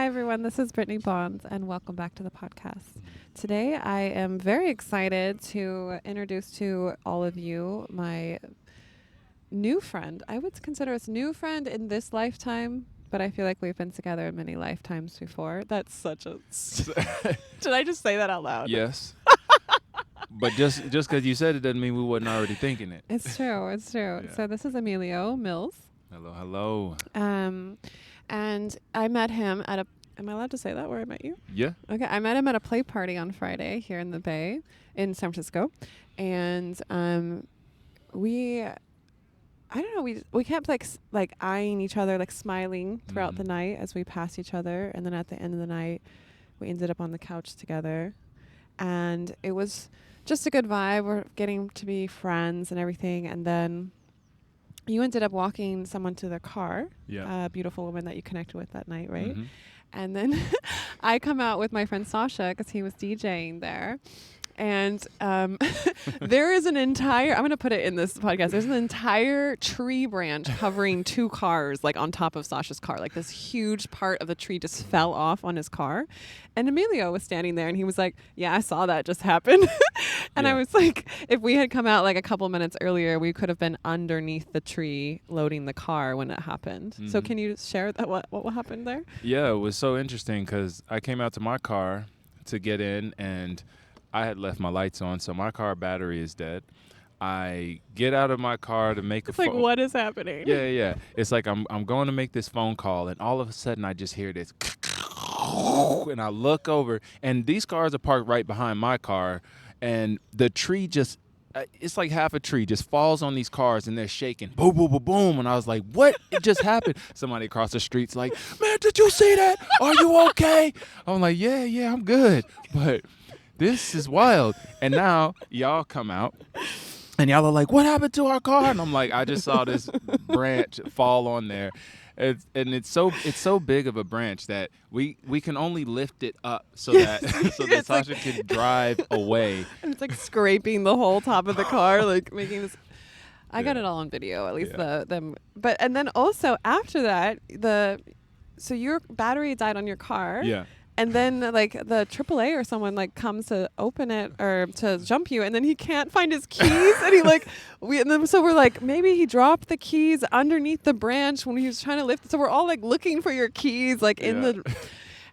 everyone. This is Brittnee Bonds, and welcome back to the podcast. Today, I am very excited to introduce to all of you my new friend. I would consider us new friend in this lifetime, but I feel like we've been together many lifetimes before. That's such a... Did I just say that out loud? Yes. But just because you said it doesn't mean we wasn't already thinking it. It's true. It's true. Yeah. So this is Emilio Mills. Hello. And I met him at a... Am I allowed to say that where I met you? Yeah. Okay, I met him at a play party on Friday here in the Bay in San Francisco. And we kept like eyeing each other, like smiling throughout the night as we passed each other. And then at the end of the night, we ended up on the couch together. And it was just a good vibe. We're getting to be friends and everything. And then you ended up walking someone to their car, a beautiful woman that you connected with that night, right? Mm-hmm. And then I come out with my friend Sasha because he was DJing there. And there is an entire, I'm going to put it in this podcast, there's an entire tree branch covering two cars, like on top of Sasha's car. Like this huge part of the tree just fell off on his car. And Emilio was standing there and he was like, yeah, I saw that just happen. And I was like, if we had come out like a couple minutes earlier, we could have been underneath the tree loading the car when it happened. Mm-hmm. So can you share that what happened there? Yeah, it was so interesting because I came out to my car to get in and I had left my lights on, so my car battery is dead. I get out of my car to make a phone. It's like, what is happening? Yeah. It's like I'm going to make this phone call, and all of a sudden I just hear this, and I look over, and these cars are parked right behind my car, and the tree just, it's like half a tree just falls on these cars, and they're shaking, boom, boom, boom, boom, and I was like, what? It just happened. Somebody across the street's like, man, did you see that? Are you okay? I'm like, yeah, I'm good, but... this is wild. And now y'all come out and y'all are like, what happened to our car? And I'm like, I just saw this branch fall on there. And it's so big of a branch that we can only lift it up so that Sasha like can drive away. And it's like scraping the whole top of the car, like making this. I got it all on video, at least them. But and then also after that, so your battery died on your car. Yeah. And then like the AAA or someone like comes to open it or to jump you, and then he can't find his keys, and he like so we're like, maybe he dropped the keys underneath the branch when he was trying to lift it. So we're all like looking for your keys like in the.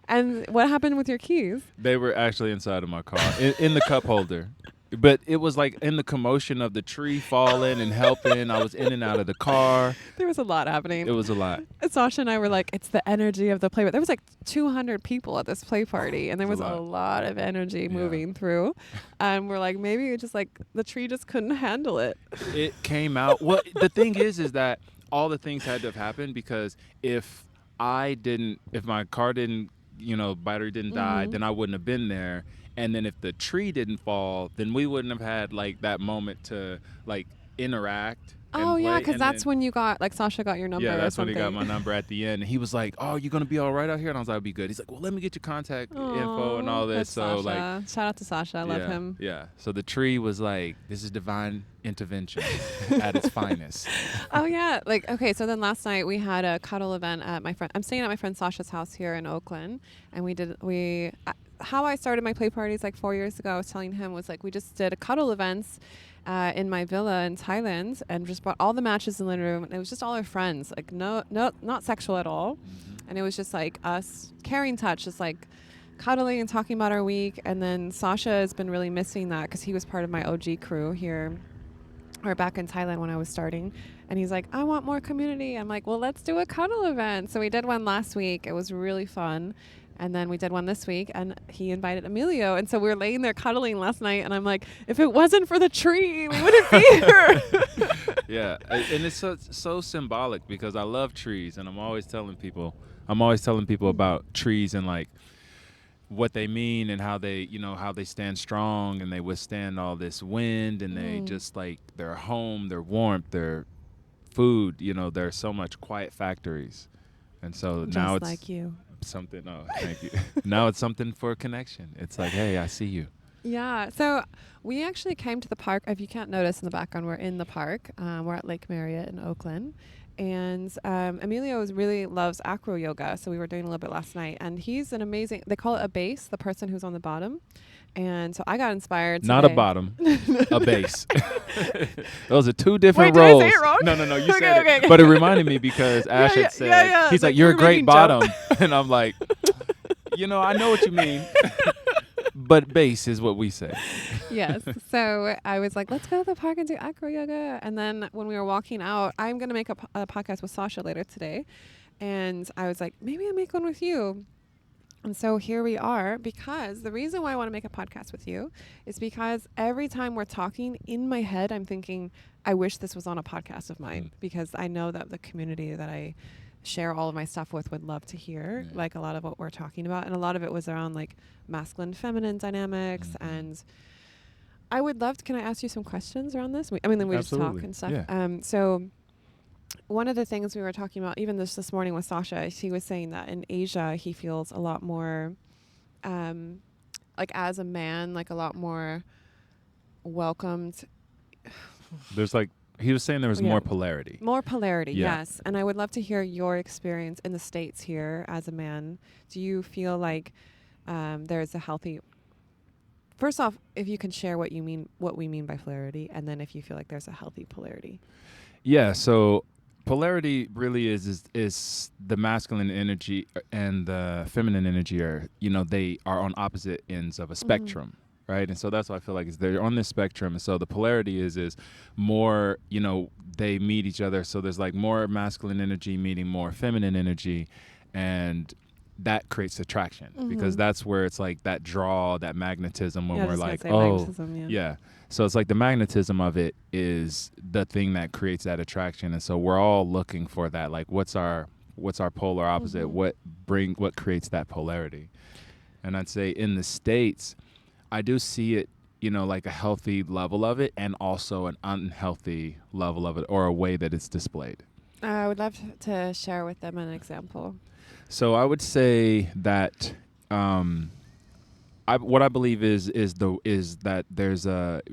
And what happened with your keys? They were actually inside of my car in the cup holder. But it was like in the commotion of the tree falling and helping. I was in and out of the car. There was a lot happening. It was a lot. Sasha and I were like, it's the energy of the play. But there was like 200 people at this play party, and there was a lot of energy moving through. And we're like, maybe it just like the tree just couldn't handle it. It came out. Well, the thing is that all the things had to have happened because if my car didn't, battery didn't die, then I wouldn't have been there. And then if the tree didn't fall, then we wouldn't have had like that moment to like interact. Oh yeah, because that's when you got like Sasha got your number. Yeah, that's or something. when he got my number at the end. And he was like, "Oh, you're gonna be all right out here?" And I was like, "I'll be good." He's like, "Well, let me get your contact info and all this." So Sasha. like, shout out to Sasha, I love him. Yeah. So the tree was like, "This is divine intervention at its finest." Oh yeah, like okay. So then last night we had a cuddle event at my friend. I'm staying at my friend Sasha's house here in Oakland, and how I started my play parties like 4 years ago, I was telling him was like we just did a cuddle events in my villa in Thailand and just brought all the matches in the living room, and it was just all our friends, like no not sexual at all. And it was just like us caring touch, just like cuddling and talking about our week. And then Sasha has been really missing that because he was part of my OG crew here or back in Thailand when I was starting. And he's like, I want more community. I'm like, well, let's do a cuddle event. So we did one last week. It was really fun. And then we did one this week, and he invited Emilio. And so we were laying there cuddling last night, and I'm like, if it wasn't for the tree, we wouldn't be here. Yeah, and it's so symbolic because I love trees, and I'm always telling people about trees and like what they mean and how they stand strong and they withstand all this wind, and they just like their home, their warmth, their food. There's so much quiet factories, and so just now it's like you. Something. Oh, thank you. Now it's something for a connection. It's like, hey, I see you. Yeah. So we actually came to the park. If you can't notice in the background, we're in the park. We're at Lake Marriott in Oakland. And Emilio really loves acro yoga, so we were doing a little bit last night. And he's an amazing. They call it a base, the person who's on the bottom. And so I got inspired Not a today. bottom, a base. Those are two different Wait, roles. did I say it wrong? No, you Okay, said okay, it. okay. But it reminded me because Ash had said, he's like, you're a we're great making joke. bottom. And I'm like, I know what you mean. But base is what we say. Yes. So I was like, let's go to the park and do acro yoga. And then when we were walking out, I'm going to make a podcast with Sasha later today. And I was like, maybe I'll make one with you. And so here we are, because the reason why I want to make a podcast with you is because every time we're talking in my head, I'm thinking, I wish this was on a podcast of mine, because I know that the community that I share all of my stuff with would love to hear like a lot of what we're talking about. And a lot of it was around like masculine, feminine dynamics. And I would love to, can I ask you some questions around this? Then we Absolutely. just talk and stuff. Yeah. So one of the things we were talking about, even this morning with Sasha, he was saying that in Asia, he feels a lot more, like as a man, like a lot more welcomed. There's like, he was saying there was more polarity. More polarity, Yeah. yes. And I would love to hear your experience in the States here as a man. Do you feel like there's a healthy... First off, if you can share what we mean by polarity, and then if you feel like there's a healthy polarity. Yeah, so polarity really is the masculine energy and the feminine energy are, they are on opposite ends of a spectrum, right? And so that's why I feel like they're on this spectrum. And so the polarity is more, they meet each other. So there's like more masculine energy meeting more feminine energy, and that creates attraction because that's where it's like that draw, that magnetism when we're like, yeah. So it's like the magnetism of it is the thing that creates that attraction. And so we're all looking for that. Like what's our polar opposite? What creates that polarity? And I'd say in the States, I do see it, like a healthy level of it and also an unhealthy level of it, or a way that it's displayed. I would love to share with them an example. So I would say that what I believe is that there's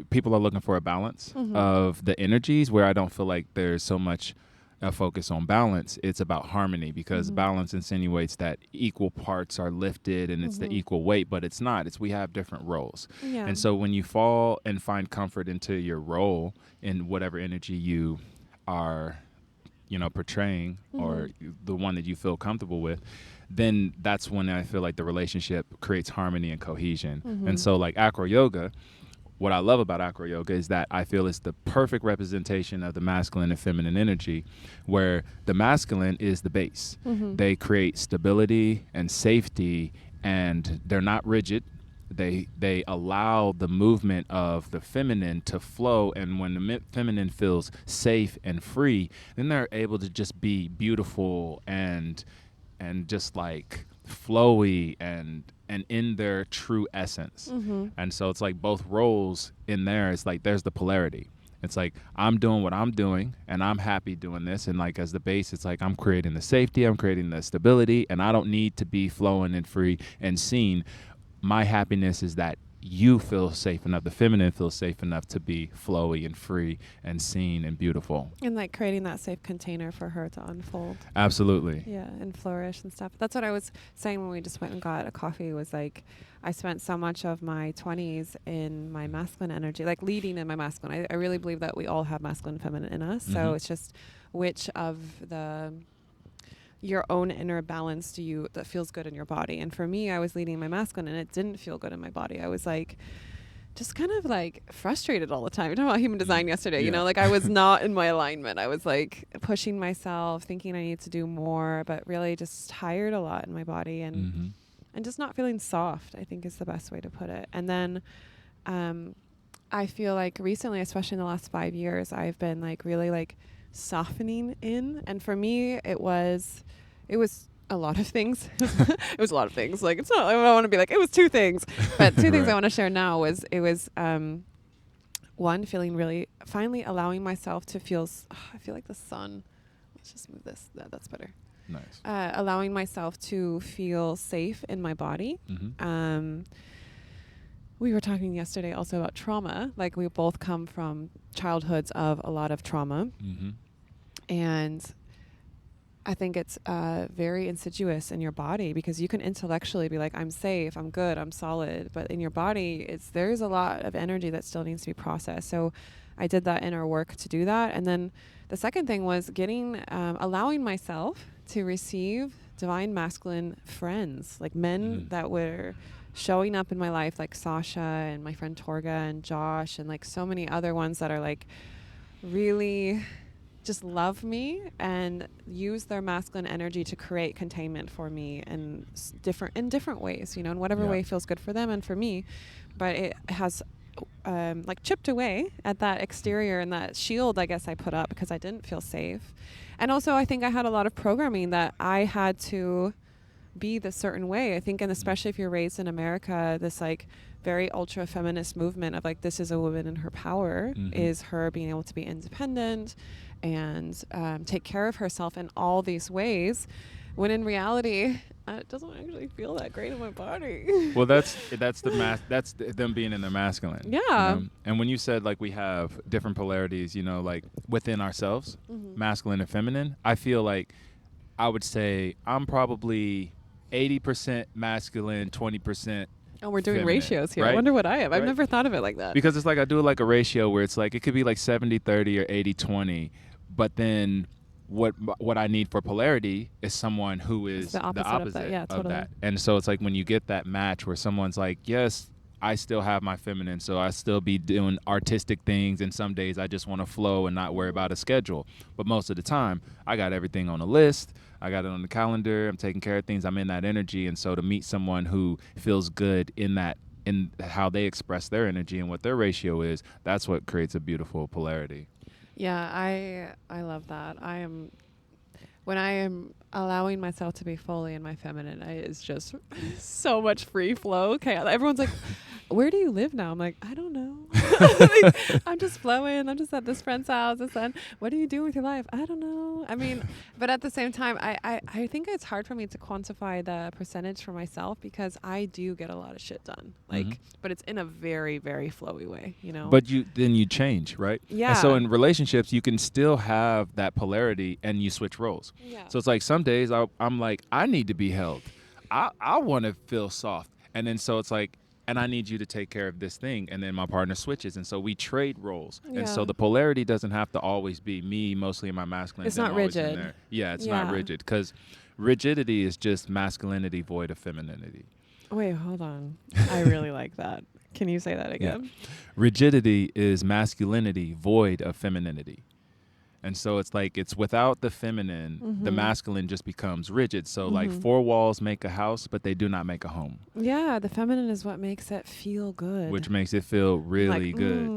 people are looking for a balance of the energies, where I don't feel like there's so much a focus on balance. It's about harmony, because balance insinuates that equal parts are lifted and it's the equal weight, but it's not. We have different roles. Yeah. And so when you fall and find comfort into your role in whatever energy you are, portraying, or the one that you feel comfortable with, then that's when I feel like the relationship creates harmony and cohesion. And so like acro yoga, what I love about acro yoga is that I feel it's the perfect representation of the masculine and feminine energy, where the masculine is the base. They create stability and safety, and they're not rigid. They allow the movement of the feminine to flow, and when the feminine feels safe and free, then they're able to just be beautiful and just like flowy and in their true essence. And so it's like both roles in there. It's like there's the polarity. It's like I'm doing what I'm doing and I'm happy doing this, and like as the base, it's like I'm creating the safety, I'm creating the stability, and I don't need to be flowing and free and seen. My happiness is that you feel safe enough, the feminine feels safe enough to be flowy and free and seen and beautiful. And like creating that safe container for her to unfold. Absolutely. Yeah, and flourish and stuff. That's what I was saying when we just went and got a coffee, was like I spent so much of my 20s in my masculine energy, like leading in my masculine. I really believe that we all have masculine and feminine in us. So it's just which of your own inner balance that feels good in your body. And for me, I was leading my masculine and it didn't feel good in my body. I was like just kind of like frustrated all the time. We were talking about human design yesterday, like I was not in my alignment. I was like pushing myself, thinking I need to do more, but really just tired a lot in my body and just not feeling soft, I think is the best way to put it. And then I feel like recently, especially in the last 5 years, I've been like really like softening in. And for me, it was a lot of things. It was a lot of things. Like it's not, I don't want to be like, it was two things, but two things I want to share now was, it was, one, feeling really, finally allowing myself to feel, I feel like the sun, let's just move this. That's better. Nice. Allowing myself to feel safe in my body. We were talking yesterday also about trauma. Like we both come from childhoods of a lot of trauma. And I think it's very insidious in your body, because you can intellectually be like, I'm safe, I'm good, I'm solid. But in your body, there's a lot of energy that still needs to be processed. So I did that inner work to do that. And then the second thing was allowing myself to receive divine masculine friends, like men that were showing up in my life, like Sasha and my friend Torga and Josh and like so many other ones that are like really just love me and use their masculine energy to create containment for me in different ways, in whatever way feels good for them and for me. But it has like chipped away at that exterior and that shield, I guess, I put up because I didn't feel safe. And also I think I had a lot of programming that I had to be the certain way. I think, and especially if you're raised in America, this like very ultra feminist movement of like, this is a woman in her power, is her being able to be independent and take care of herself in all these ways, when in reality it doesn't actually feel that great in my body. Well, that's them being in their masculine. Yeah. And when you said like we have different polarities, like within ourselves, masculine and feminine, I feel like I would say I'm probably 80% masculine, 20%. Oh, we're doing feminine, ratios here. right? I wonder what I am. Right? I've never thought of it like that. Because it's like I do like a ratio where it's like it could be like 70-30 or 80-20, but then what I need for polarity is someone who is the opposite of that. Yeah, totally. that. And so it's like when you get that match where someone's like, yes, I still have my feminine, so I still be doing artistic things, and some days I just want to flow and not worry about a schedule. But most of the time, I got everything on a list. I got it on the calendar. I'm taking care of things. I'm in that energy. And so to meet someone who feels good in how they express their energy and what their ratio is, that's what creates a beautiful polarity. Yeah, I love that. When I am allowing myself to be fully in my feminine, it's just so much free flow. Okay, everyone's like, where do you live now? I'm like, I don't know. I'm just flowing. I'm just at this friend's house. And then, what are you doing with your life? I don't know. I mean, but at the same time, I think it's hard for me to quantify the percentage for myself, because I do get a lot of shit done. Like, but it's in a very, very flowy way, But then you change, right? Yeah. And so in relationships, you can still have that polarity and you switch roles. Yeah. So it's like some days I'm like, I need to be held. I want to feel soft. And then so it's like, and I need you to take care of this thing. And then my partner switches. And so we trade roles. Yeah. And so the polarity doesn't have to always be me, mostly in my masculine. It's not rigid. Yeah, it's not rigid. Because rigidity is just masculinity void of femininity. Wait, hold on. I really like that. Can you say that again? Yeah. Rigidity is masculinity void of femininity. And so it's like it's without the feminine, the masculine just becomes rigid. So like 4 walls make a house, but they do not make a home. Yeah, the feminine is what makes it feel good. Which makes it feel really good.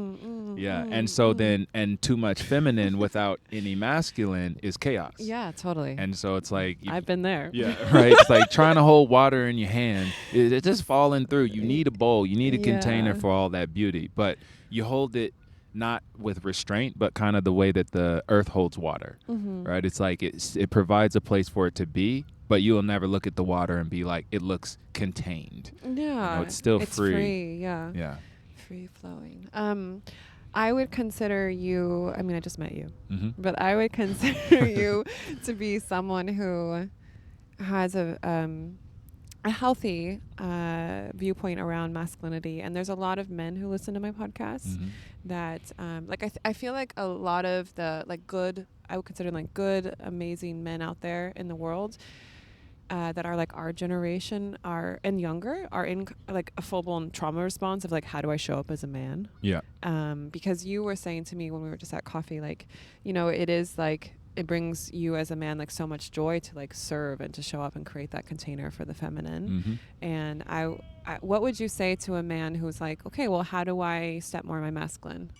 And so then, and too much feminine without any masculine is chaos. Yeah, totally. And so it's like... I've been there. Yeah, right? It's like trying to hold water in your hand. It's just falling through. You need a bowl. You need a container for all that beauty. But you hold it not with restraint, but kind of the way that the earth holds water, right? It's like it provides a place for it to be, but you'll never look at the water and be like, it looks contained. Yeah. It's still it's free. Yeah. Yeah. Free flowing. I would consider you, I mean, I just met you, but I would consider you to be someone who has a healthy viewpoint around masculinity. And there's a lot of men who listen to my podcast that I feel like a lot of the I would consider good, amazing men out there in the world that are like our generation and younger are in like a full-blown trauma response of like, how do I show up as a man? Yeah. Because you were saying to me when we were just at coffee, like, it is like, it brings you as a man like so much joy to like serve and to show up and create that container for the feminine. And I what would you say to a man who's like, okay, well, how do I step more in my masculine?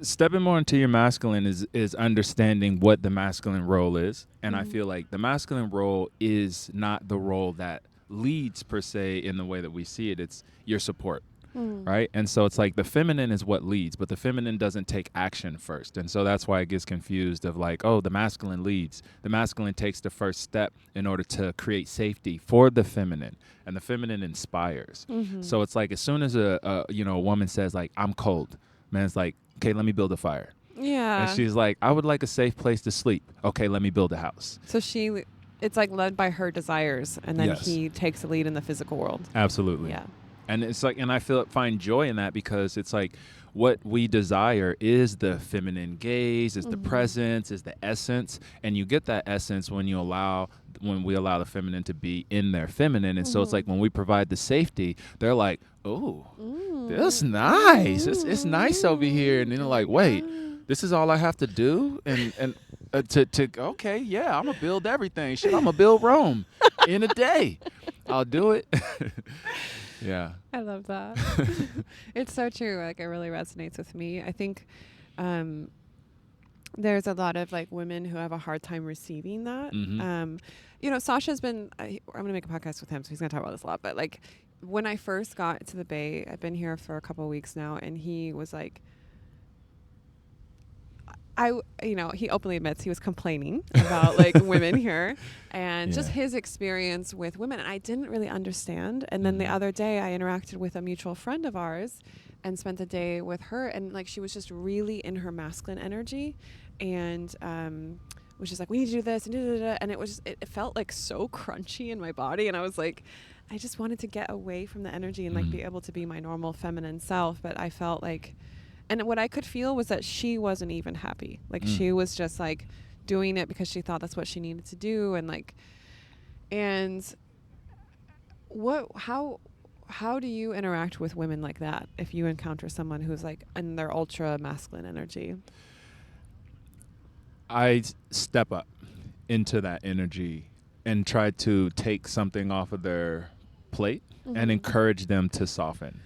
Stepping more into your masculine is understanding what the masculine role is. And I feel like the masculine role is not the role that leads per se in the way that we see it. It's your support. Right? And so it's like the feminine is what leads, but the feminine doesn't take action first. And so that's why it gets confused of like, oh, the masculine leads. The masculine takes the first step in order to create safety for the feminine, and the feminine inspires. So it's like as soon as a woman says like, I'm cold, man's like, okay, let me build a fire. And Yeah. she's like, I would like a safe place to sleep. Okay, let me build a house. So it's like led by her desires, and then Yes. he takes the lead in the physical world. Absolutely. Yeah. And it's like, and I find joy in that, because it's like what we desire is the feminine gaze, is the presence, is the essence. And you get that essence when we allow the feminine to be in their feminine. And so it's like when we provide the safety, they're like, oh, this nice. It's nice over here. And then they're like, wait, this is all I have to do? And okay, yeah, I'm going to build everything. Shit, I'm going to build Rome in a day. I'll do it. Yeah. I love that. It's so true. Like, it really resonates with me. I think there's a lot of like women who have a hard time receiving that. Sasha's been, I'm going to make a podcast with him, so he's going to talk about this a lot. But like, when I first got to the Bay, I've been here for a couple of weeks now, and he was like, he openly admits he was complaining about like women here and just his experience with women. And I didn't really understand. And then the other day I interacted with a mutual friend of ours and spent the day with her. And like, she was just really in her masculine energy and, was just like, we need to do this and da-da-da-da. And it felt like so crunchy in my body. And I was like, I just wanted to get away from the energy and like be able to be my normal feminine self. But I felt like, and what I could feel was that she wasn't even happy. Like she was just like doing it because she thought that's what she needed to do. And how do you interact with women like that if you encounter someone who's like in their ultra masculine energy? I step up into that energy and try to take something off of their plate and encourage them to soften.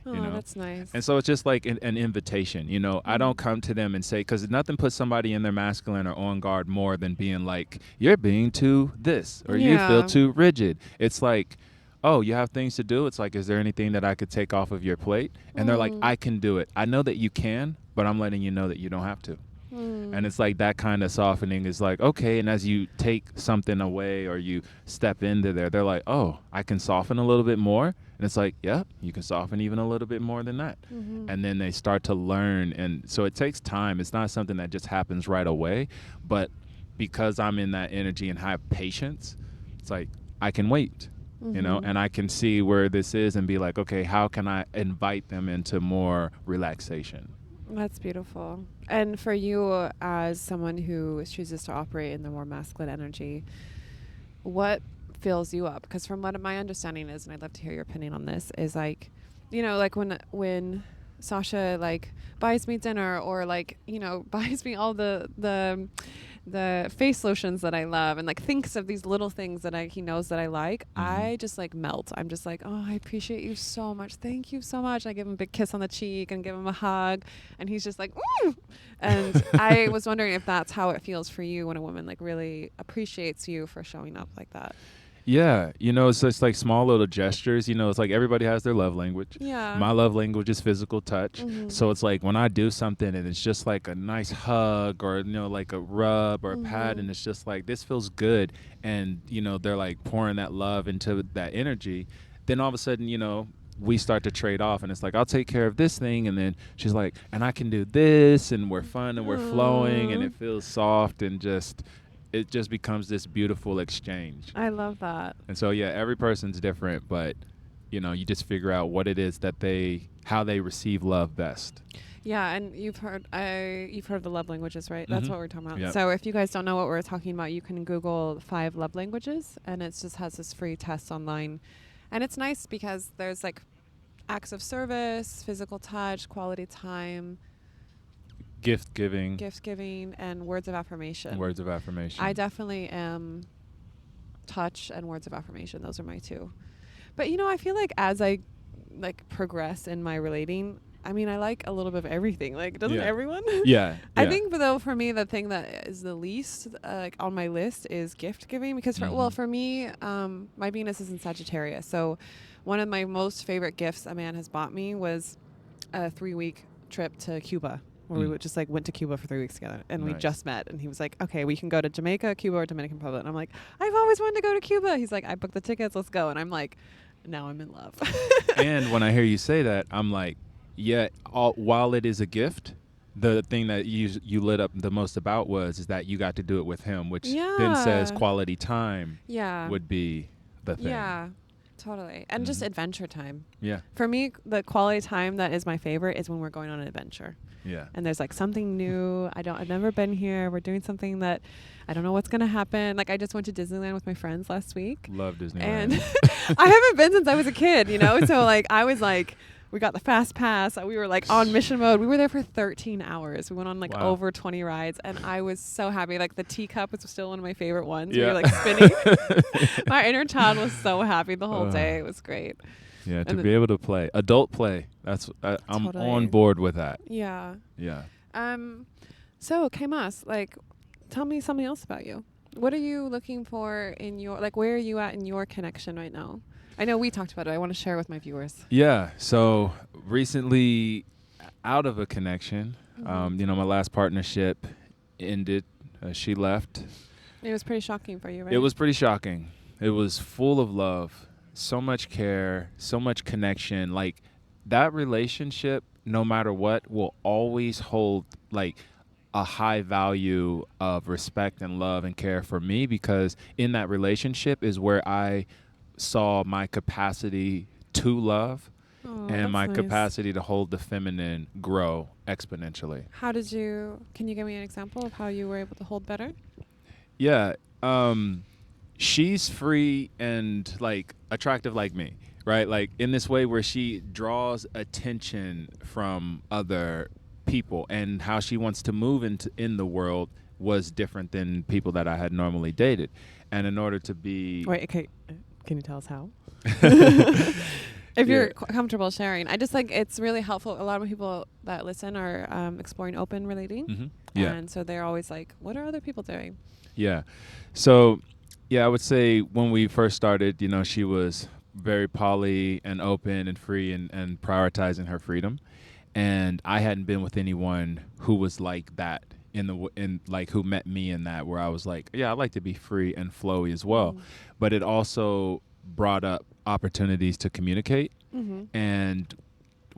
Oh, that's nice. And so it's just like an invitation, I don't come to them and say, because nothing puts somebody in their masculine or on guard more than being like, you're being too this, or you feel too rigid. It's like, oh, you have things to do. It's like, is there anything that I could take off of your plate? And they're like, I can do it. I know that you can, but I'm letting you know that you don't have to. And it's like that kind of softening is like, okay. And as you take something away or you step into there, they're like, oh, I can soften a little bit more. And it's like, yeah, you can soften even a little bit more than that. And then they start to learn. And so it takes time. It's not something that just happens right away. But because I'm in that energy and have patience, it's like I can wait, and I can see where this is and be like, okay, how can I invite them into more relaxation? That's beautiful. And for you, as someone who chooses to operate in the more masculine energy, what fills you up? Because from what my understanding is, and I'd love to hear your opinion on this, is like, like when Sasha like buys me dinner or like, buys me all the face lotions that I love and like thinks of these little things that he knows that I like, I just like melt. I'm just like, oh, I appreciate you so much. Thank you so much. I give him a big kiss on the cheek and give him a hug, and he's just like, ooh. And I was wondering if that's how it feels for you when a woman like really appreciates you for showing up like that. Yeah, it's just like small little gestures. It's like everybody has their love language. Yeah. My love language is physical touch. So it's like when I do something and it's just like a nice hug or, like a rub or a pat, and it's just like, this feels good. And, they're like pouring that love into that energy. Then all of a sudden, we start to trade off, and it's like, I'll take care of this thing. And then she's like, and I can do this, and we're fun and we're flowing, and it feels soft and it just becomes this beautiful exchange. I love that. And so, yeah, every person's different, but, you just figure out what it is that how they receive love best. Yeah, and you've heard the love languages, right? That's what we're talking about. Yep. So if you guys don't know what we're talking about, you can Google 5 love languages, and it just has this free test online. And it's nice because there's like acts of service, physical touch, quality time, gift giving, and words of affirmation. I definitely am touch and words of affirmation. Those are my 2. But I feel like as I like progress in my relating, I mean, I like a little bit of everything. Like, doesn't everyone? Yeah. I think, though, for me, the thing that is the least on my list is gift giving, because for me, my Venus is in Sagittarius. So one of my most favorite gifts a man has bought me was a 3-week trip to Cuba, where we would just like went to Cuba for 3 weeks together, and we just met, and he was like, okay, we can go to Jamaica, Cuba, or Dominican Republic. And I'm like, I've always wanted to go to Cuba. He's like, I booked the tickets, let's go. And I'm like, now I'm in love. And when I hear you say that, I'm like, yeah, while it is a gift, the thing that you lit up the most about is that you got to do it with him, which then says Yeah. quality time Yeah. would be the thing. Yeah. Totally. And just Mhm. adventure time. Yeah. For me, the quality time that is my favorite is when we're going on an adventure. Yeah. And there's like something new. I've never been here. We're doing something that I don't know what's going to happen. Like I just went to Disneyland with my friends last week. Love Disneyland. And I haven't been since I was a kid, you know? So like I was like, we got the fast pass. We were like on mission mode. We were there for 13 hours. We went on like Wow. over 20 rides, and I was so happy. Like the teacup was still one of my favorite ones. Yeah. We were like spinning. My inner child was so happy the whole day. It was great. Yeah, to And be able to play adult play. That's I'm Totally. on board with that. Yeah. Yeah. So Kaimas, like, tell me something else about you. What are you looking for in your, like, where are you at in your connection right now? I know we talked about it. I want to share with my viewers. Yeah. So recently, out of a connection, Mm-hmm. my last partnership ended. She left. It was pretty shocking for you, right? It was pretty shocking. It was full of love, so much care, so much connection. Like that relationship, no matter what, will always hold like a high value of respect and love and care for me, because in that relationship is where I saw my capacity to love Oh, and that's my nice. capacity to hold the feminine grow exponentially. Can you give me an example of how you were able to hold better? Yeah. She's free and like attractive like me, right? Like in this way where she draws attention from other people, and how she wants to move in the world was different than people that I had normally dated. And in order to be Wait, okay. Can you tell us how? If you're comfortable sharing. I just think it's really helpful. A lot of people that listen are exploring open relating. Mhm. Yeah. And so they're always like, what are other people doing? Yeah. So, yeah, I would say when we first started, she was very poly and open and free and prioritizing her freedom. And I hadn't been with anyone who was like that in like who met me in that, where I was like, yeah, I like to be free and flowy as well. But it also brought up opportunities to communicate. Mm-hmm. And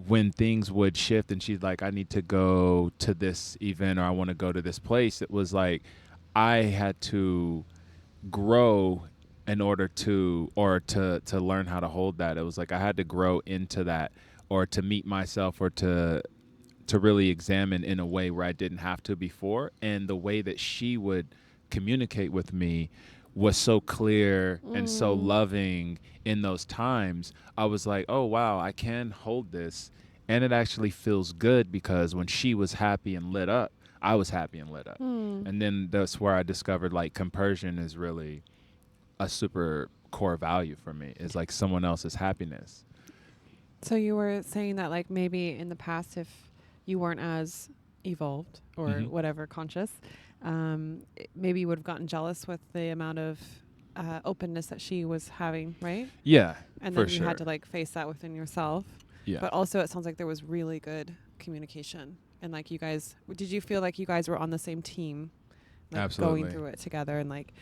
when things would shift and she's like, I need to go to this event or I want to go to this place, it was like I had to grow in order to learn how to hold that. It was like I had to grow into that, or to meet myself, or to really examine in a way where I didn't have to before. And the way that she would communicate with me was so clear and so loving in those times. I was like, oh wow, I can hold this, and it actually feels good, because when she was happy and lit up, I was happy and lit up. And then that's where I discovered like compersion is really a super core value for me, is like someone else's happiness. So you were saying that like maybe in the past, if you weren't as evolved or whatever conscious, maybe you would have gotten jealous with the amount of openness that she was having, right? Yeah, And for then you sure. had to like face that within yourself. Yeah. But also it sounds like there was really good communication. And like you guys, did you feel like you guys were on the same team? Like Absolutely. going through it together. And like,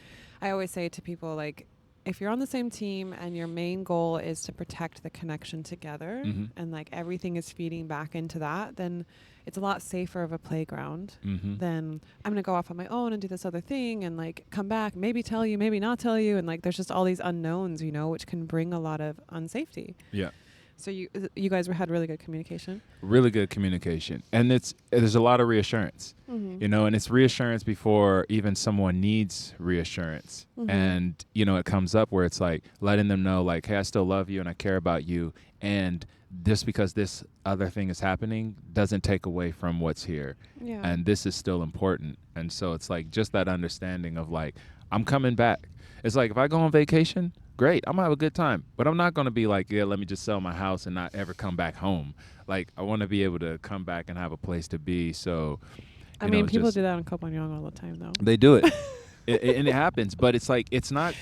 I always say to people, like, if you're on the same team and your main goal is to protect the connection together, and like everything is feeding back into that, then it's a lot safer of a playground than I'm going to go off on my own and do this other thing and like come back, maybe tell you, maybe not tell you. And like, there's just all these unknowns, which can bring a lot of unsafety. Yeah. So you guys had really good communication. Really good communication. And there's a lot of reassurance, and it's reassurance before even someone needs reassurance. And, it comes up where it's like letting them know like, hey, I still love you and I care about you. And just because this other thing is happening doesn't take away from what's here. Yeah. And this is still important. And so it's like just that understanding of like, I'm coming back. It's like if I go on vacation, great, I'm gonna have a good time, but I'm not gonna be like, yeah, let me just sell my house and not ever come back home. Like I want to be able to come back and have a place to be. So, I mean, people do that on Copenhagen all the time, though. They do it, and it happens. But it's like it's not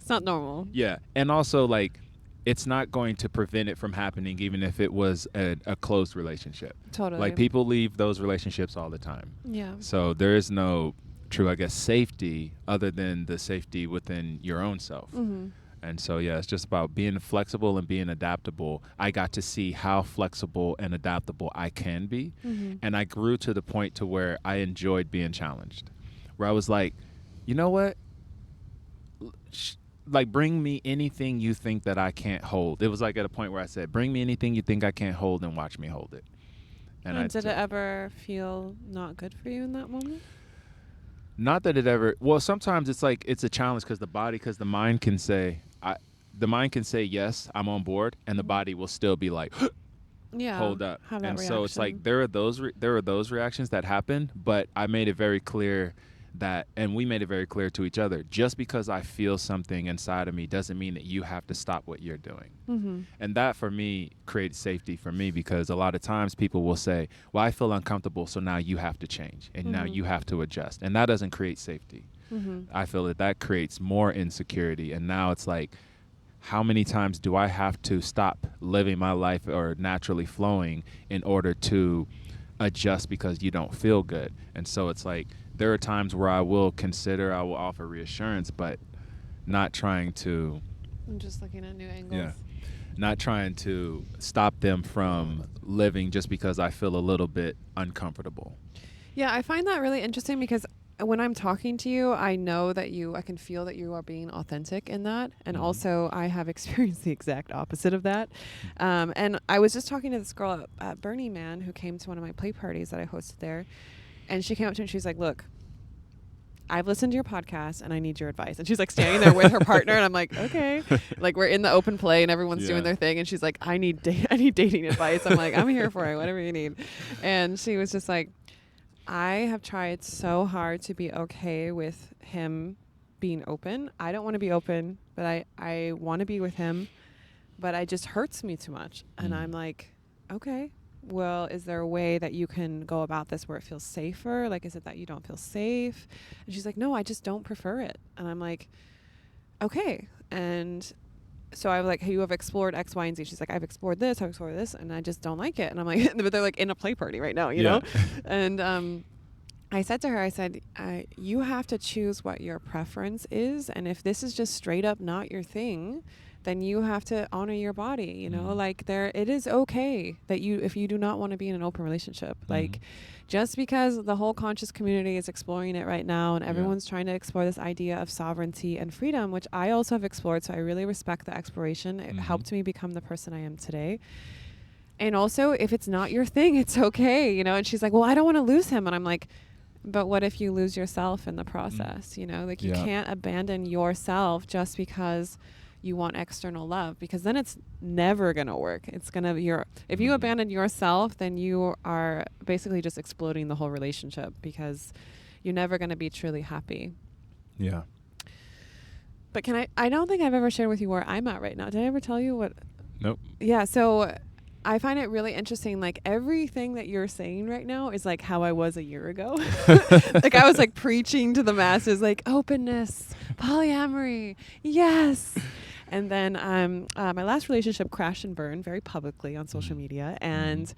normal. Yeah, and also like it's not going to prevent it from happening, even if it was a closed relationship. Totally. Like people leave those relationships all the time. Yeah. So there is no true, I guess, safety other than the safety within your own self. And so, yeah, it's just about being flexible and being adaptable. I got to see how flexible and adaptable I can be. And I grew to the point to where I enjoyed being challenged, where I was like, you know what? Like, bring me anything you think that I can't hold. It was like at a point where I said, bring me anything you think I can't hold and watch me hold it. And did it ever feel not good for you in that moment? Not that it ever. Well, sometimes it's like it's a challenge because the mind can say, yes, I'm on board, and the body will still be like, yeah, hold up. Have that And reaction. so it's like there are those reactions that happen, but I made it very clear that, and we made it very clear to each other, just because I feel something inside of me doesn't mean that you have to stop what you're doing. And that for me creates safety for me, because a lot of times people will say, well, I feel uncomfortable, so now you have to change and now you have to adjust, and that doesn't create safety. I feel that creates more insecurity. And now it's like, how many times do I have to stop living my life or naturally flowing in order to adjust because you don't feel good? And so it's like, there are times where I will offer reassurance, but not trying to. I'm just looking at new angles. Yeah. Not trying to stop them from living just because I feel a little bit uncomfortable. Yeah, I find that really interesting because when I'm talking to you, I know that I can feel that you are being authentic in that. And also I have experienced the exact opposite of that. And I was just talking to this girl at Burning Man who came to one of my play parties that I hosted there. And she came up to me and she's like, look, I've listened to your podcast and I need your advice. And she's like standing there with her partner. And I'm like, okay. Like, we're in the open play and everyone's doing their thing. And she's like, I need dating advice. I'm like, I'm here for it, whatever you need. And she was just like, I have tried so hard to be okay with him being open. I don't want to be open, but I want to be with him, but it just hurts me too much. And I'm like, okay, well, is there a way that you can go about this where it feels safer? Like, is it that you don't feel safe? And she's like, no, I just don't prefer it. And I'm like, okay. And so I was like, hey, you have explored X, Y, and Z. She's like, I've explored this, and I just don't like it. And I'm like, but they're like in a play party right now, you know? And I said to her, you have to choose what your preference is. And if this is just straight up not your thing, then you have to honor your body, you know? Like, it is okay that if you do not want to be in an open relationship, like, just because the whole conscious community is exploring it right now and everyone's trying to explore this idea of sovereignty and freedom, which I also have explored. So I really respect the exploration. It helped me become the person I am today. And also, if it's not your thing, it's okay, you know? And she's like, well, I don't want to lose him. And I'm like, but what if you lose yourself in the process? You know, like, you can't abandon yourself just because you want external love, because then it's never going to work. It's going to, if you abandon yourself, then you are basically just exploding the whole relationship, because you're never going to be truly happy. Yeah. But I don't think I've ever shared with you where I'm at right now. Did I ever tell you what? Nope. Yeah. So I find it really interesting. Like, everything that you're saying right now is like how I was a year ago. Like, I was like preaching to the masses, like, openness, polyamory. Yes. And then my last relationship crashed and burned very publicly on social media, and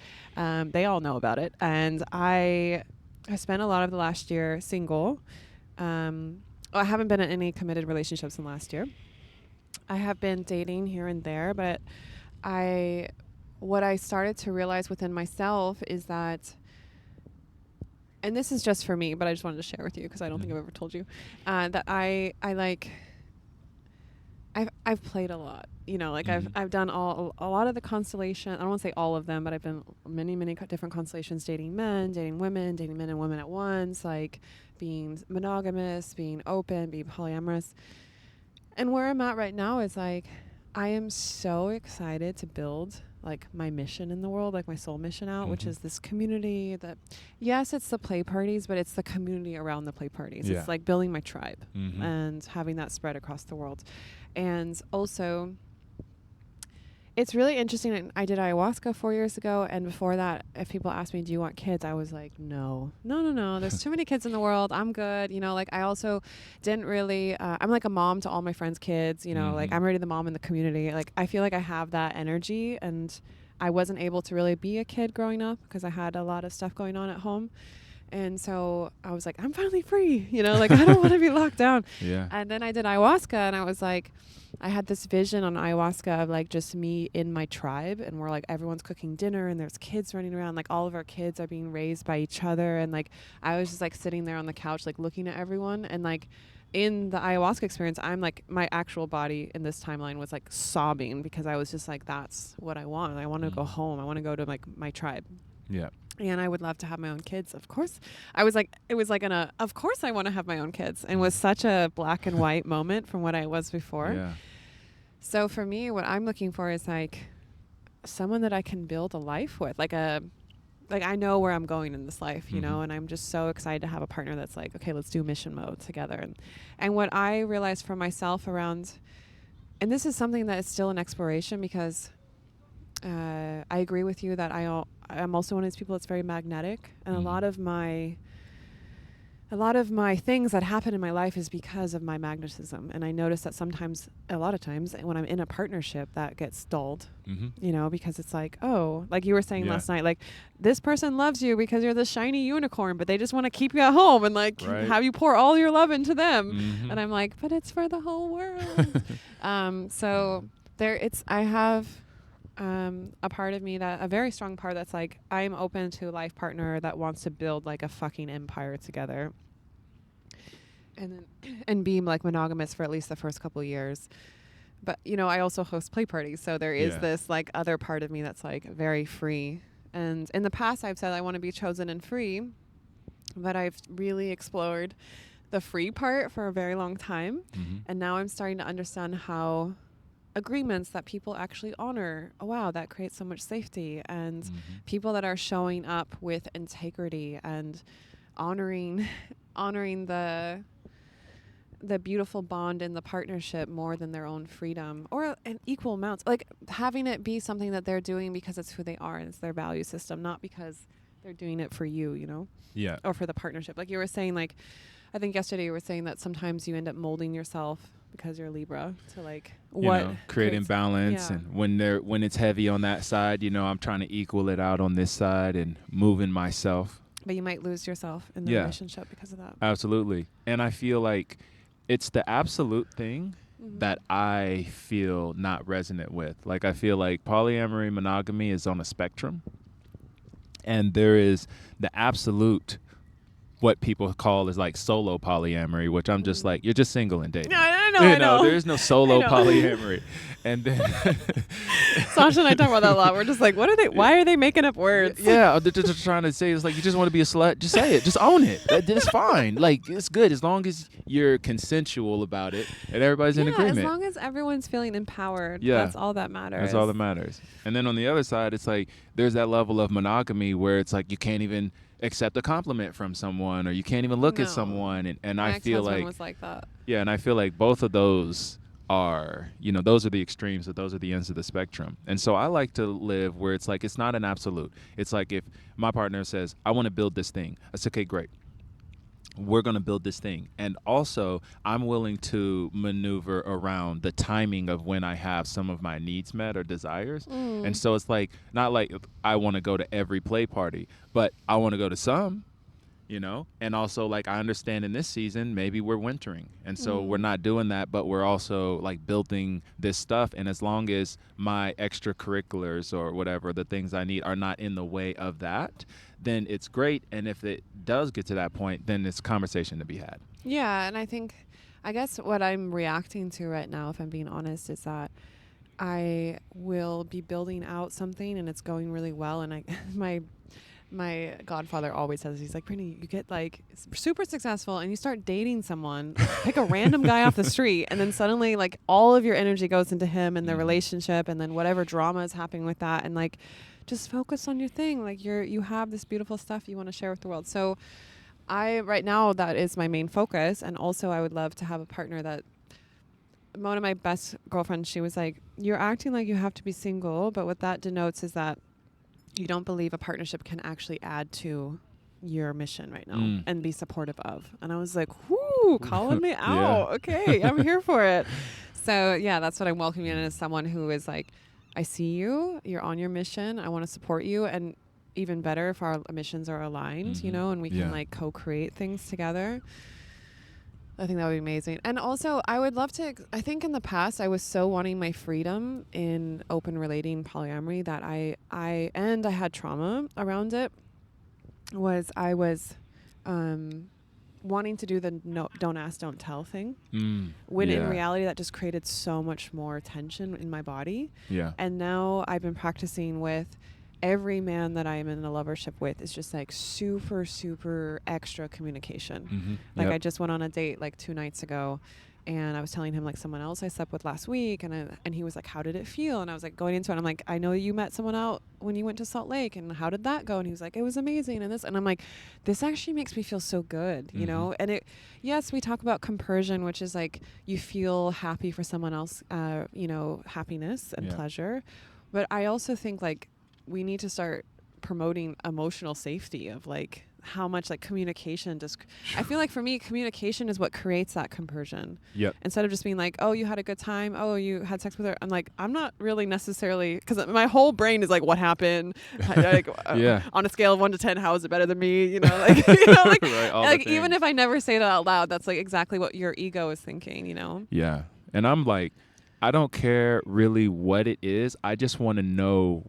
they all know about it. And I spent a lot of the last year single. I haven't been in any committed relationships in the last year. I have been dating here and there, but what I started to realize within myself is that, and this is just for me, but I just wanted to share with you because I don't think I've ever told you, that I've played a lot, you know, like I've done a lot of the constellation. I don't want to say all of them, but I've been many different constellations, dating men, dating women, dating men and women at once, like being monogamous, being open, being polyamorous. And where I'm at right now is like, I am so excited to build like my mission in the world, like my soul mission out, which is this community that, yes, it's the play parties, but it's the community around the play parties. It's like building my tribe and having that spread across the world. And also, it's really interesting. I did ayahuasca 4 years ago. And before that, if people asked me, do you want kids? I was like, no. There's too many kids in the world. I'm good. You know, like, I also didn't really, I'm like a mom to all my friends' kids, you know, like, I'm already the mom in the community. Like, I feel like I have that energy, and I wasn't able to really be a kid growing up because I had a lot of stuff going on at home. And so I was like, I'm finally free, you know, like I don't want to be locked down. Yeah. And then I did ayahuasca, and I was like, I had this vision on ayahuasca of like just me in my tribe, and we're like, everyone's cooking dinner and there's kids running around, like all of our kids are being raised by each other. And like, I was just like sitting there on the couch, like looking at everyone. And like in the ayahuasca experience, I'm like, my actual body in this timeline was like sobbing because I was just like, that's what I want. I want to go home. I want to go to like my tribe. Yeah. And I would love to have my own kids. Of course. I was like, it was like of course I want to have my own kids. And was such a black and white moment from what I was before. Yeah. So for me, what I'm looking for is like someone that I can build a life with, like I know where I'm going in this life, you know, and I'm just so excited to have a partner that's like, okay, let's do mission mode together. And what I realized for myself around, and this is something that is still an exploration, because I agree with you that I'm also one of these people that's very magnetic, and a lot of my things that happen in my life is because of my magnetism. And I notice that a lot of times when I'm in a partnership, that gets dulled, you know, because it's like, oh, like you were saying last night, like this person loves you because you're the shiny unicorn, but they just want to keep you at home and like have you pour all your love into them. And I'm like, but it's for the whole world. So I have a part of me, a very strong part that's like, I'm open to a life partner that wants to build like a fucking empire together, and be like monogamous for at least the first couple of years. But you know, I also host play parties, so there is this like other part of me that's like very free. And in the past, I've said I want to be chosen and free, but I've really explored the free part for a very long time, and now I'm starting to understand how agreements that people actually honor, oh wow, that creates so much safety. And people that are showing up with integrity and honoring the beautiful bond in the partnership more than their own freedom, or in equal amounts, like having it be something that they're doing because it's who they are and it's their value system, not because they're doing it for you, you know, or for the partnership. Like you were saying, like I think yesterday you were saying that sometimes you end up molding yourself because you're Libra to like creating balance, and when it's heavy on that side, you know, I'm trying to equal it out on this side and moving myself. But you might lose yourself in the relationship because of that. Absolutely. And I feel like it's the absolute thing that I feel not resonant with. Like I feel like polyamory, monogamy is on a spectrum, and there is the absolute, what people call is like solo polyamory, which I'm just like, you're just single and dating. No, I know. There is no solo polyamory. And then Sasha and I talk about that a lot. We're just like, why are they making up words? Yeah, they're just trying to say, it's like, you just want to be a slut, just say it, just own it. It's fine. Like, it's good as long as you're consensual about it and everybody's in agreement. As long as everyone's feeling empowered, that's all that matters. That's all that matters. And then on the other side, it's like, there's that level of monogamy where it's like, you can't even accept a compliment from someone, or you can't even look at someone, and I feel like was like that. Yeah, and I feel like both of those are, you know, those are the extremes, but those are the ends of the spectrum. And so I like to live where it's like, it's not an absolute. It's like, if my partner says, I want to build this thing, I say, okay, great, we're going to build this thing. And also, I'm willing to maneuver around the timing of when I have some of my needs met or desires. And so it's like, not like I want to go to every play party, but I want to go to some, you know. And also, like, I understand in this season, maybe we're wintering. And so we're not doing that, but we're also like building this stuff. And as long as my extracurriculars or whatever, the things I need, are not in the way of that, then it's great. And if it does get to that point, then it's conversation to be had. Yeah. And I guess what I'm reacting to right now, if I'm being honest, is that I will be building out something and it's going really well. And my godfather always says, he's like, Brittnee, you get like super successful and you start dating someone, pick a random guy off the street, and then suddenly like all of your energy goes into him and the relationship, and then whatever drama is happening with that, and like just focus on your thing. Like you have this beautiful stuff you want to share with the world. So right now that is my main focus. And also I would love to have a partner that, one of my best girlfriends, she was like, you're acting like you have to be single, but what that denotes is that you don't believe a partnership can actually add to your mission right now and be supportive of. And I was like, whoo, calling me out. Okay, I'm here for it. So yeah, that's what I'm welcoming in, as someone who is like, I see you, you're on your mission, I want to support you. And even better if our missions are aligned, you know, and we can like co-create things together. I think that would be amazing. And also, I would love to, I think in the past, I was so wanting my freedom in open relating polyamory that I had trauma around it. I was wanting to do the don't ask, don't tell thing. When in reality, that just created so much more tension in my body. Yeah. And now I've been practicing with every man that I am in a lovership with is just like super, super extra communication. Like I just went on a date like 2 nights ago, and I was telling him like someone else I slept with last week, and he was like, how did it feel? And I was like going into it, and I'm like, I know you met someone out when you went to Salt Lake, and how did that go? And he was like, it was amazing, and I'm like, this actually makes me feel so good, you know? And yes, we talk about compersion, which is like you feel happy for someone else, you know, happiness and pleasure. But I also think like we need to start promoting emotional safety of like how much like communication just, I feel like for me, communication is what creates that compersion. Instead of just being like, oh, you had a good time. Oh, you had sex with her. I'm like, I'm not really necessarily, because my whole brain is like, what happened? Like, on a scale of 1 to 10, how is it better than me? You know, like, you know, like, right, like even if I never say it out loud, that's like exactly what your ego is thinking, you know? Yeah. And I'm like, I don't care really what it is. I just want to know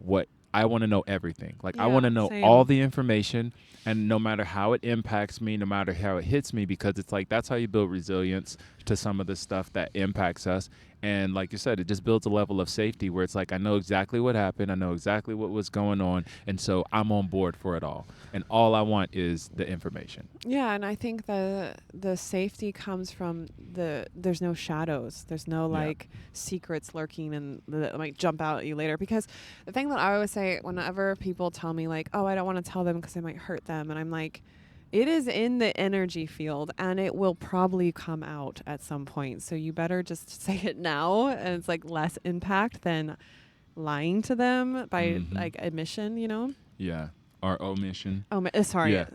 I want to know everything. Like I want to know all the information, and no matter how it impacts me, no matter how it hits me, because it's like that's how you build resilience to some of the stuff that impacts us. And like you said, it just builds a level of safety where it's like, I know exactly what happened. I know exactly what was going on. And so I'm on board for it all. And all I want is the information. Yeah. And I think the safety comes from there's no shadows. There's no like secrets lurking and that might jump out at you later. Because the thing that I always say whenever people tell me like, oh, I don't want to tell them because I might hurt them. And I'm like, it is in the energy field, and it will probably come out at some point. So you better just say it now, and it's like less impact than lying to them by like admission, you know? Yeah. Or omission. Sorry. Yeah.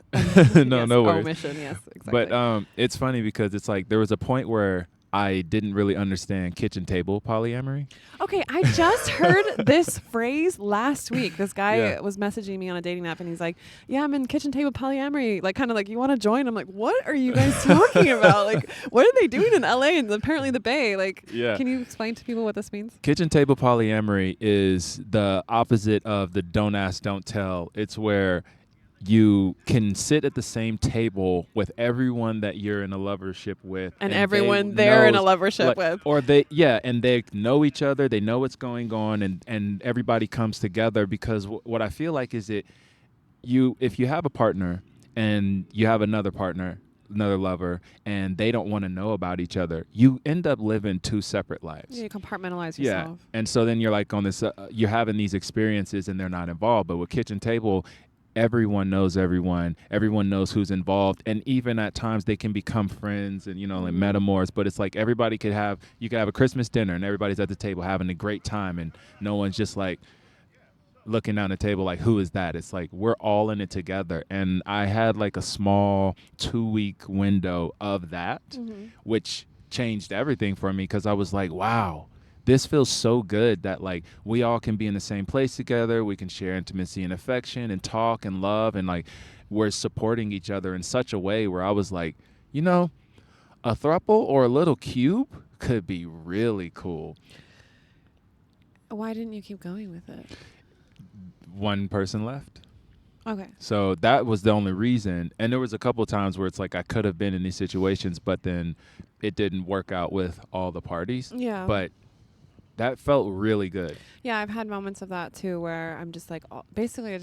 No worries. Omission, yes, exactly. But it's funny because it's like there was a point where I didn't really understand kitchen table polyamory. Okay, I just heard this phrase last week. This guy was messaging me on a dating app, and he's like, yeah, I'm in kitchen table polyamory. Like, kind of like, you want to join? I'm like, what are you guys talking about? Like, what are they doing in LA and apparently the Bay? Like, can you explain to people what this means? Kitchen table polyamory is the opposite of the don't ask, don't tell. It's where you can sit at the same table with everyone that you're in a lovership with. And everyone they're in a lovership with. Or they know each other, they know what's going on, and everybody comes together because what I feel like is if you have a partner and you have another lover, and they don't want to know about each other, you end up living 2 separate lives. Yeah, you compartmentalize yourself. Yeah, and so then you're like on this, you're having these experiences and they're not involved. But with kitchen table, everyone knows everyone knows who's involved, and even at times they can become friends and, you know, like metamors. But it's like you could have a Christmas dinner and everybody's at the table having a great time, and no one's just like looking down the table like, who is that? It's like we're all in it together. And I had like a small 2-week window of that, which changed everything for me, because I was like, wow, this feels so good that like we all can be in the same place together. We can share intimacy and affection and talk and love, and like we're supporting each other in such a way where I was like, you know, a throuple or a little cube could be really cool. Why didn't you keep going with it? One person left. Okay. So that was the only reason. And there was a couple of times where it's like I could have been in these situations, but then it didn't work out with all the parties. Yeah. But that felt really good. Yeah, I've had moments of that too, where I'm just like, basically,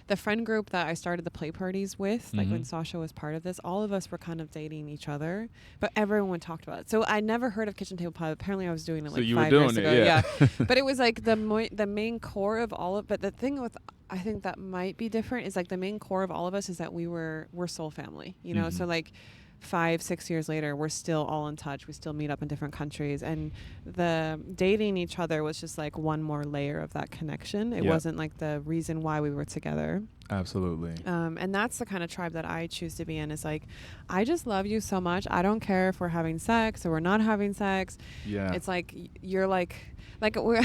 the friend group that I started the play parties with, like when Sasha was part of this, all of us were kind of dating each other, but everyone talked about it. So I never heard of kitchen table pie. Apparently, I was doing it like 5 years ago. Yeah. But it was like the main core of all of. But the thing with, I think that might be different is like the main core of all of us is that we're soul family. You know, so like 5-6 years later, we're still all in touch. We still meet up in different countries, and the dating each other was just like one more layer of that connection. It wasn't like the reason why we were together. Absolutely. And that's the kind of tribe that I choose to be in. Is like, I just love you so much. I don't care if we're having sex or we're not having sex. Yeah. It's like you're like, like we're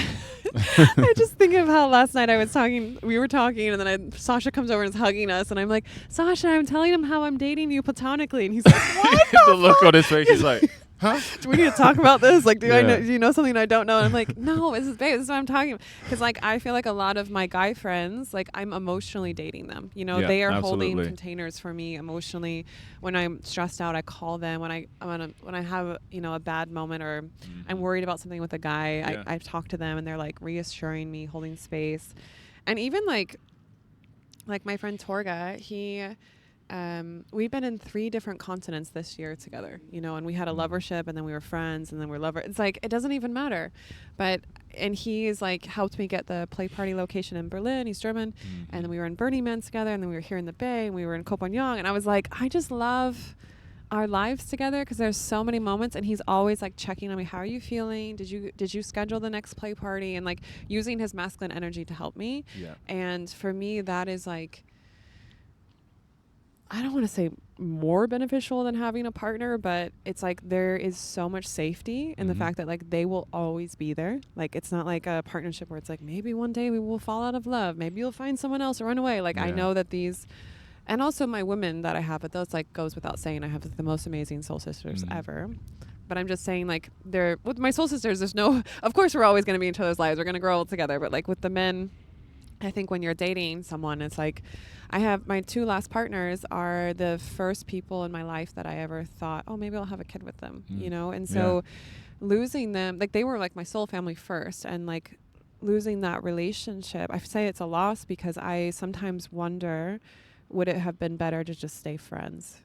I just think of how last night we were talking, and then Sasha comes over and is hugging us, and I'm like, Sasha, I'm telling him how I'm dating you platonically, and he's like, what The look on his face, he's like, huh? do we need to talk about this? Like, do Yeah. you know something I don't know? And I'm like, no, this is what I'm talking about. Because like, I feel like a lot of my guy friends, like I'm emotionally dating them. You know, Yeah, they are absolutely. holding containers for me emotionally. When I'm stressed out, I call them. When I have a bad moment, or I'm worried about something with a guy, Yeah. I talk to them, and they're like reassuring me, holding space. And even like my friend Torga, we've been in 3 different continents this year together, and we had a lovership, and then we were friends, and then we're lovers. It's like, it doesn't even matter. And he's like helped me get the play party location in Berlin. He's German. And then we were in Burning Man together, and then we were here in the Bay, and we were in Copenhagen. And I was like, I just love our lives together, because there's so many moments, and he's always like checking on me. How are you feeling? Did you schedule the next play party? And like using his masculine energy to help me. Yeah. And for me, that is like, I don't want to say more beneficial than having a partner, but it's like there is so much safety in the fact that like they will always be there. Like, it's not like a partnership where it's like, maybe one day we will fall out of love. Maybe you'll find someone else or run away. Like, I know that and also my women that I have, but those like goes without saying, I have the most amazing soul sisters ever. But I'm just saying, like, with my soul sisters, there's no, of course we're always going to be in each other's lives. We're going to grow old together. But like with the men, I think when you're dating someone, it's like, I have my 2 last partners are the first people in my life that I ever thought, oh, maybe I'll have a kid with them, And so losing them, like they were like my soul family first, and like losing that relationship, I say it's a loss, because I sometimes wonder, would it have been better to just stay friends,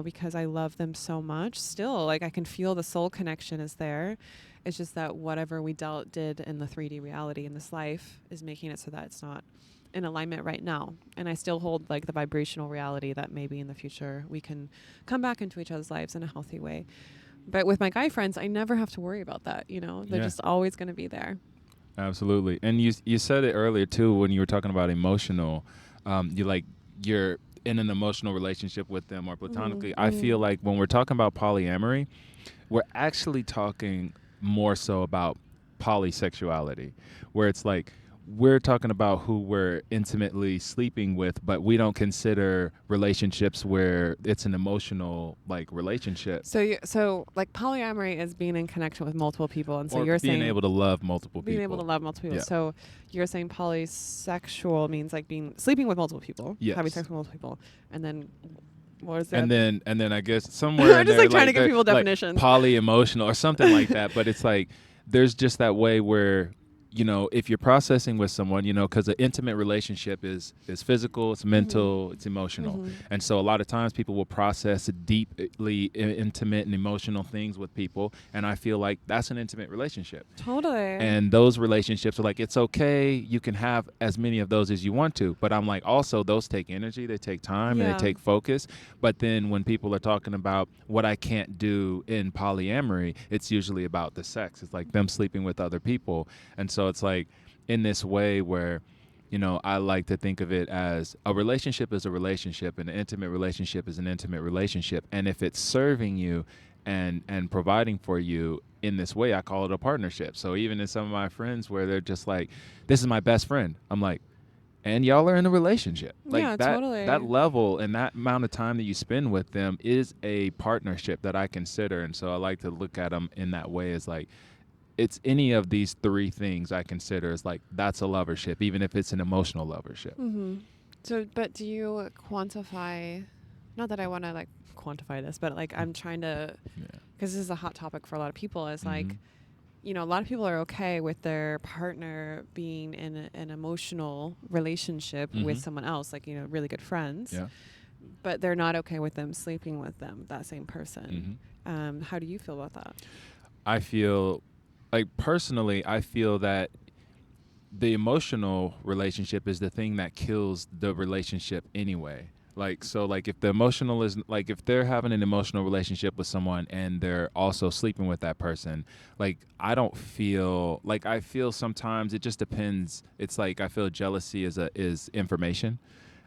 because I love them so much still. Like, I can feel the soul connection is there. It's just that whatever we did in the 3D reality in this life is making it so that it's not in alignment right now. And I still hold like the vibrational reality that maybe in the future we can come back into each other's lives in a healthy way. But with my guy friends, I never have to worry about that. They're just always going to be there. Absolutely. And you said it earlier too, when you were talking about emotional, you're in an emotional relationship with them or platonically. I feel like when we're talking about polyamory, we're actually talking more so about polysexuality, where it's like we're talking about who we're intimately sleeping with, but we don't consider relationships where it's an emotional like relationship. So like polyamory is being in connection with multiple people, and so you're saying being able to love multiple people. Being able to love multiple people. Yeah. So you're saying polysexual means like sleeping with multiple people, Yes. having sex with multiple people, and then what is that? And then I guess somewhere I'm in just there, like trying to give people like definitions. Poly-emotional or something like that. But it's like there's just that way where, if you're processing with someone, because an intimate relationship is physical, it's mental, it's emotional. And so a lot of times people will process deeply intimate and emotional things with people. And I feel like that's an intimate relationship. Totally. And those relationships are like, it's okay. You can have as many of those as you want to. But I'm like, also, those take energy. They take time and they take focus. But then when people are talking about what I can't do in polyamory, it's usually about the sex. It's like them sleeping with other people. And so it's like in this way where, I like to think of it as a relationship is a relationship and an intimate relationship is an intimate relationship. And if it's serving you and providing for you in this way, I call it a partnership. So even in some of my friends where they're just like, this is my best friend, I'm like, and y'all are in a relationship. Like totally. That level and that amount of time that you spend with them is a partnership that I consider. And so I like to look at them in that way as like, it's any of these 3 things I consider as like, that's a lovership, even if it's an emotional lovership. So, but do you quantify, not that I want to like quantify this, but like I'm trying to, because this is a hot topic for a lot of people, is like, a lot of people are okay with their partner being in an emotional relationship with someone else, like, really good friends, but they're not okay with them sleeping with that same person. How do you feel about that? I feel like personally, I feel that the emotional relationship is the thing that kills the relationship anyway. Like, so like if the emotional is like, if they're having an emotional relationship with someone and they're also sleeping with that person, like, I don't feel like, I feel sometimes it just depends. It's like, I feel jealousy is information.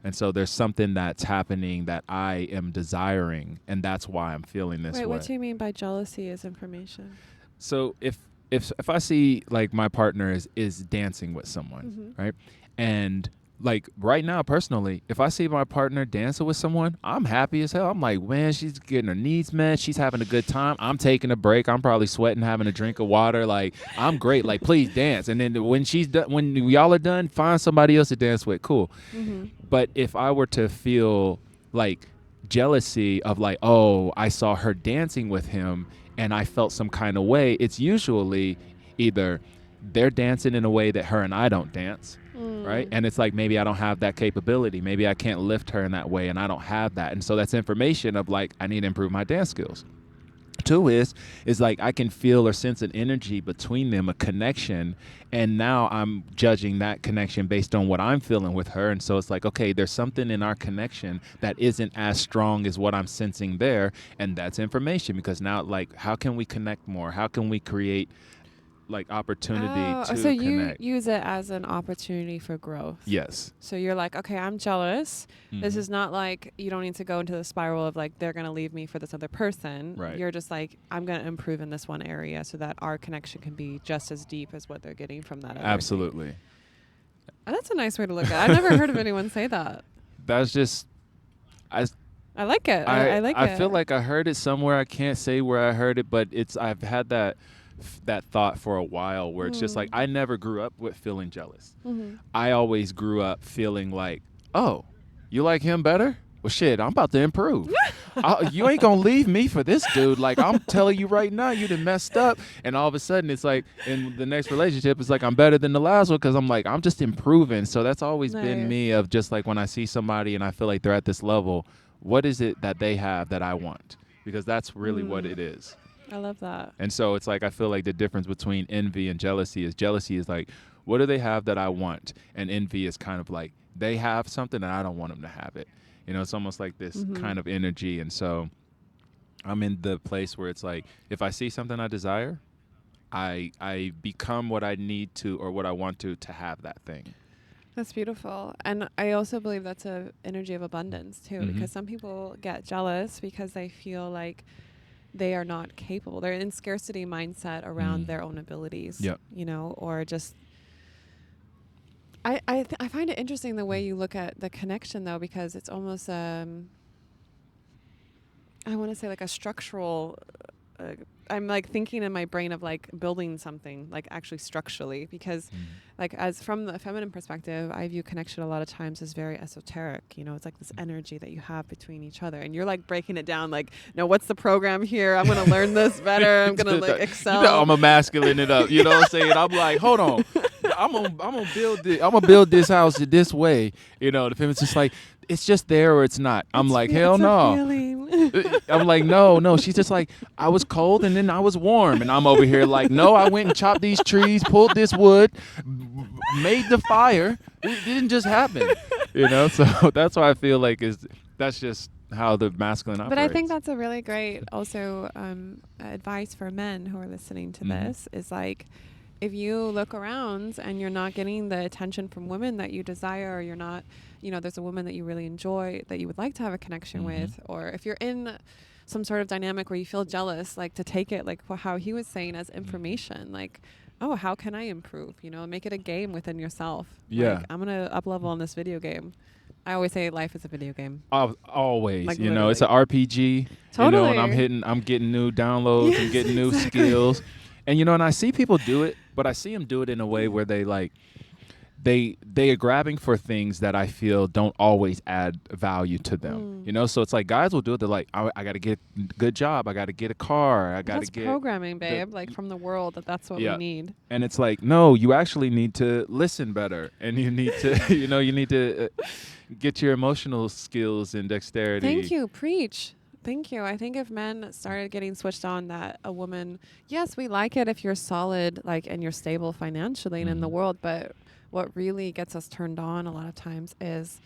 And so there's something that's happening that I am desiring, and that's why I'm feeling this way. Wait, what do you mean by jealousy is information? So if if I see like my partner is dancing with someone, right? And like right now personally, if I see my partner dancing with someone, I'm happy as hell. I'm like, man, she's getting her needs met, she's having a good time. I'm taking a break. I'm probably sweating, having a drink of water. Like, I'm great. Like, please dance. And then when she's done, when y'all are done, find somebody else to dance with. Cool. But if I were to feel like jealousy of like, oh, I saw her dancing with him and I felt some kind of way, it's usually either they're dancing in a way that her and I don't dance, right? And it's like, maybe I don't have that capability. Maybe I can't lift her in that way and I don't have that. And so that's information of like, I need to improve my dance skills. Two is like I can feel or sense an energy between them, a connection, and now I'm judging that connection based on what I'm feeling with her. And so it's like, okay, there's something in our connection that isn't as strong as what I'm sensing there, and that's information, because now, like, how can we connect more? How can we create like opportunity to so you connect? use it as an opportunity for growth. Yes. So you're like, okay, I'm jealous. This is not like, you don't need to go into the spiral of like, they're going to leave me for this other person. Right. You're just like, I'm going to improve in this one area so that our connection can be just as deep as what they're getting from that other thing. Absolutely. Oh, that's a nice way to look at it. I've never heard of anyone say that. That's just, I like it. I like it. I feel like I heard it somewhere. I can't say where I heard it, but I've had that thought for a while, where it's just like, I never grew up with feeling jealous. I always grew up feeling like, oh, you like him better? Well, shit, I'm about to improve. You ain't gonna leave me for this dude. Like, I'm telling you right now, you done messed up. And all of a sudden, it's like, in the next relationship, it's like I'm better than the last one, because I'm like, I'm just improving. So that's always been me, of just like, when I see somebody and I feel like they're at this level, what is it that they have that I want? Because that's really what it is. I love that. And so it's like, I feel like the difference between envy and jealousy is like, what do they have that I want? And envy is kind of like, they have something and I don't want them to have it. You know, it's almost like this kind of energy. And so I'm in the place where it's like, if I see something I desire, I become what I need to, or what I want to have that thing. That's beautiful. And I also believe that's a energy of abundance too, because some people get jealous because they feel like they are not capable. They're in scarcity mindset around their own abilities, you know, or just, I find it interesting the way you look at the connection though, because it's almost, I want to say like a structural, I'm like thinking in my brain of like building something, like actually structurally, because like, as from the feminine perspective, I view connection a lot of times as very esoteric. You know, it's like this energy that you have between each other, and you're like breaking it down like, no, what's the program here? I'm going to learn this better. I'm going to like excel. You know, I'm a masculine it up. You know what I'm saying? I'm like, hold on. I'm gonna build this house this way. You know, the feminist's just like, it's just there or it's not. I'm like, hell no. I'm like, no. She's just like, I was cold and then I was warm. And I'm over here like, no, I went and chopped these trees, pulled this wood, made the fire. It didn't just happen. You know, so that's why I feel like that's just how the masculine operates. But I think that's a really great also advice for men who are listening to this, is like, if you look around and you're not getting the attention from women that you desire, or you're not, you know, there's a woman that you really enjoy that you would like to have a connection with, or if you're in some sort of dynamic where you feel jealous, like to take it, like how he was saying, as information, like, oh, how can I improve? You know, make it a game within yourself. Yeah. Like, I'm going to up level on this video game. I always say life is a video game. Always, like, you know, it's an RPG. Totally. You know, and I'm getting new downloads and getting new skills. And, you know, and I see people do it, but I see them do it in a way where they like, they are grabbing for things that I feel don't always add value to them. You know, so it's like, guys will do it. They're like, I got to get a good job. I got to get a car. I got to get programming, babe, like from the world, that's what we need. And it's like, no, you actually need to listen better. And you need to, you know, you need to get your emotional skills and dexterity. Thank you. Preach. Thank you. I think if men started getting switched on, that a woman, yes, we like it if you're solid, like, and you're stable financially and in the world, but what really gets us turned on a lot of times is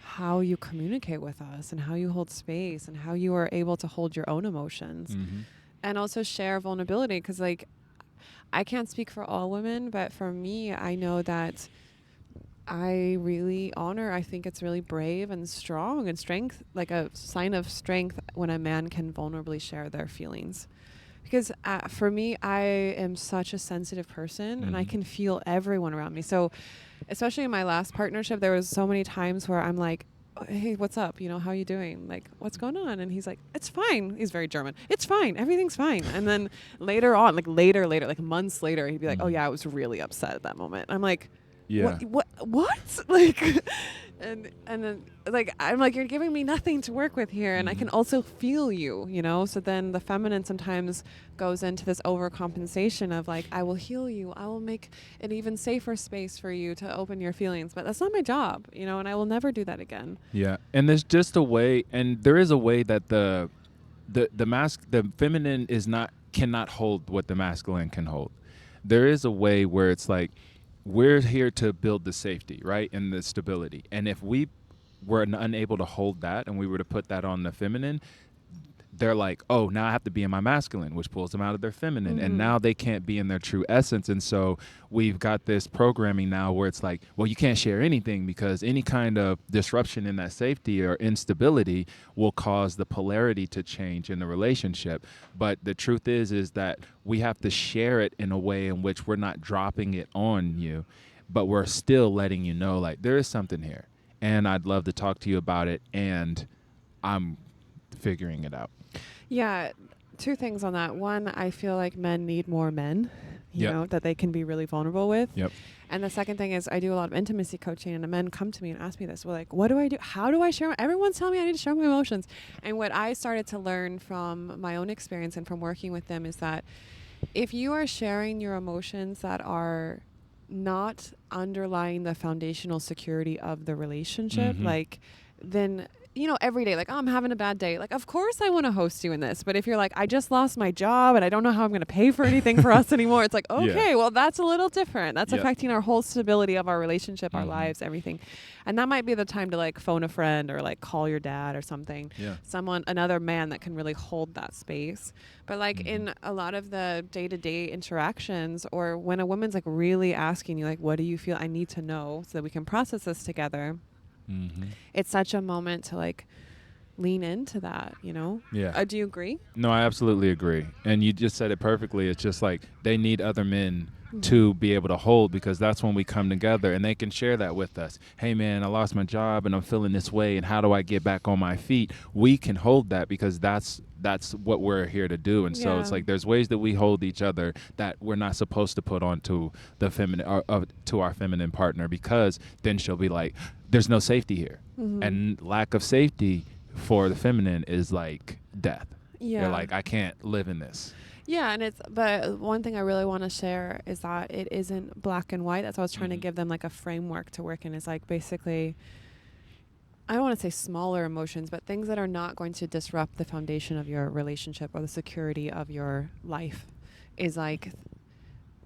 how you communicate with us and how you hold space and how you are able to hold your own emotions and also share vulnerability. Because, like, I can't speak for all women, but for me, I know that I really honor, I think it's really brave and strong and strength, like a sign of strength when a man can vulnerably share their feelings. Because for me, I am such a sensitive person, and I can feel everyone around me. So, especially in my last partnership, there was so many times where I'm like, "Oh, hey, what's up? You know, how you doing? Like, what's going on?" And he's like, it's fine. He's very German. It's fine. Everything's fine. And then later on, like later, like months later, he'd be like, oh yeah, I was really upset at that moment. I'm like, Yeah. what? Like, and then like I'm like, you're giving me nothing to work with here, and I can also feel you, you know. So then the feminine sometimes goes into this overcompensation of like, I will heal you, I will make an even safer space for you to open your feelings, but that's not my job, you know, and I will never do that again. Yeah. And there's just a way, and there is a way that the feminine cannot hold what the masculine can hold. There is a way where it's like, we're here to build the safety, right, and the stability. And if we were unable to hold that, and we were to put that on the feminine, they're like, oh, now I have to be in my masculine, which pulls them out of their feminine. And now they can't be in their true essence. And so we've got this programming now where it's like, well, you can't share anything, because any kind of disruption in that safety or instability will cause the polarity to change in the relationship. But the truth is that we have to share it in a way in which we're not dropping it on you, but we're still letting you know, like, there is something here, and I'd love to talk to you about it, and I'm figuring it out. Yeah, two things on that. One, I feel like men need more men, you know, that they can be really vulnerable with. Yep. And the second thing is I do a lot of intimacy coaching, and the men come to me and ask me this. Well, like, what do I do? How do I share? Everyone's telling me I need to share my emotions. And what I started to learn from my own experience and from working with them is that if you are sharing your emotions that are not underlying the foundational security of the relationship, like, then, you know, every day, like, oh, I'm having a bad day. Like, of course I want to host you in this. But if you're like, I just lost my job and I don't know how I'm going to pay for anything for us anymore, it's like, okay, well, that's a little different. That's affecting our whole stability of our relationship, our lives, everything. And that might be the time to like phone a friend or like call your dad or something. Someone, another man that can really hold that space. But like in a lot of the day-to-day interactions, or when a woman's like really asking you, like, what do you feel? I need to know so that we can process this together. It's such a moment to like lean into that, you know? Yeah. Do you agree? No, I absolutely agree. And you just said it perfectly. It's just like they need other men to be able to hold, because that's when we come together and they can share that with us. Hey, man, I lost my job and I'm feeling this way, and how do I get back on my feet? We can hold that, because that's what we're here to do. And so it's like there's ways that we hold each other that we're not supposed to put onto the feminine or to our feminine partner, because then she'll be like, there's no safety here. And lack of safety for the feminine is like death. You're like, I can't live in this. Yeah, and but one thing I really want to share is that it isn't black and white. That's why I was trying to give them like a framework to work in, is like basically, I don't want to say smaller emotions, but things that are not going to disrupt the foundation of your relationship or the security of your life is like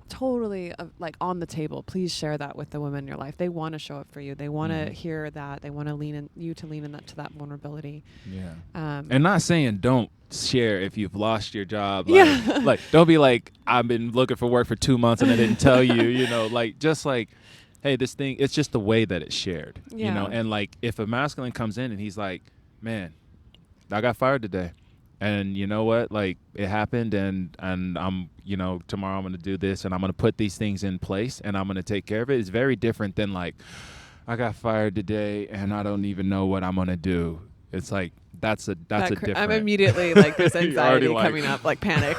totally like on the table. Please share that with the women in your life. They want to show up for you. They want to hear that. They want to lean in that to that vulnerability. And not saying don't share if you've lost your job. Like, like don't be like, I've been looking for work for 2 months and I didn't tell you, you know, like, just like, hey, this thing, it's just the way that it's shared, you know? And like, if a masculine comes in and he's like, man, I got fired today. And you know what? Like, it happened, and I'm, you know, tomorrow I'm going to do this, and I'm going to put these things in place, and I'm going to take care of it. It's very different than like, I got fired today, and I don't even know what I'm going to do. It's like, that's a different. I'm immediately like, there's anxiety like, coming up, like panic.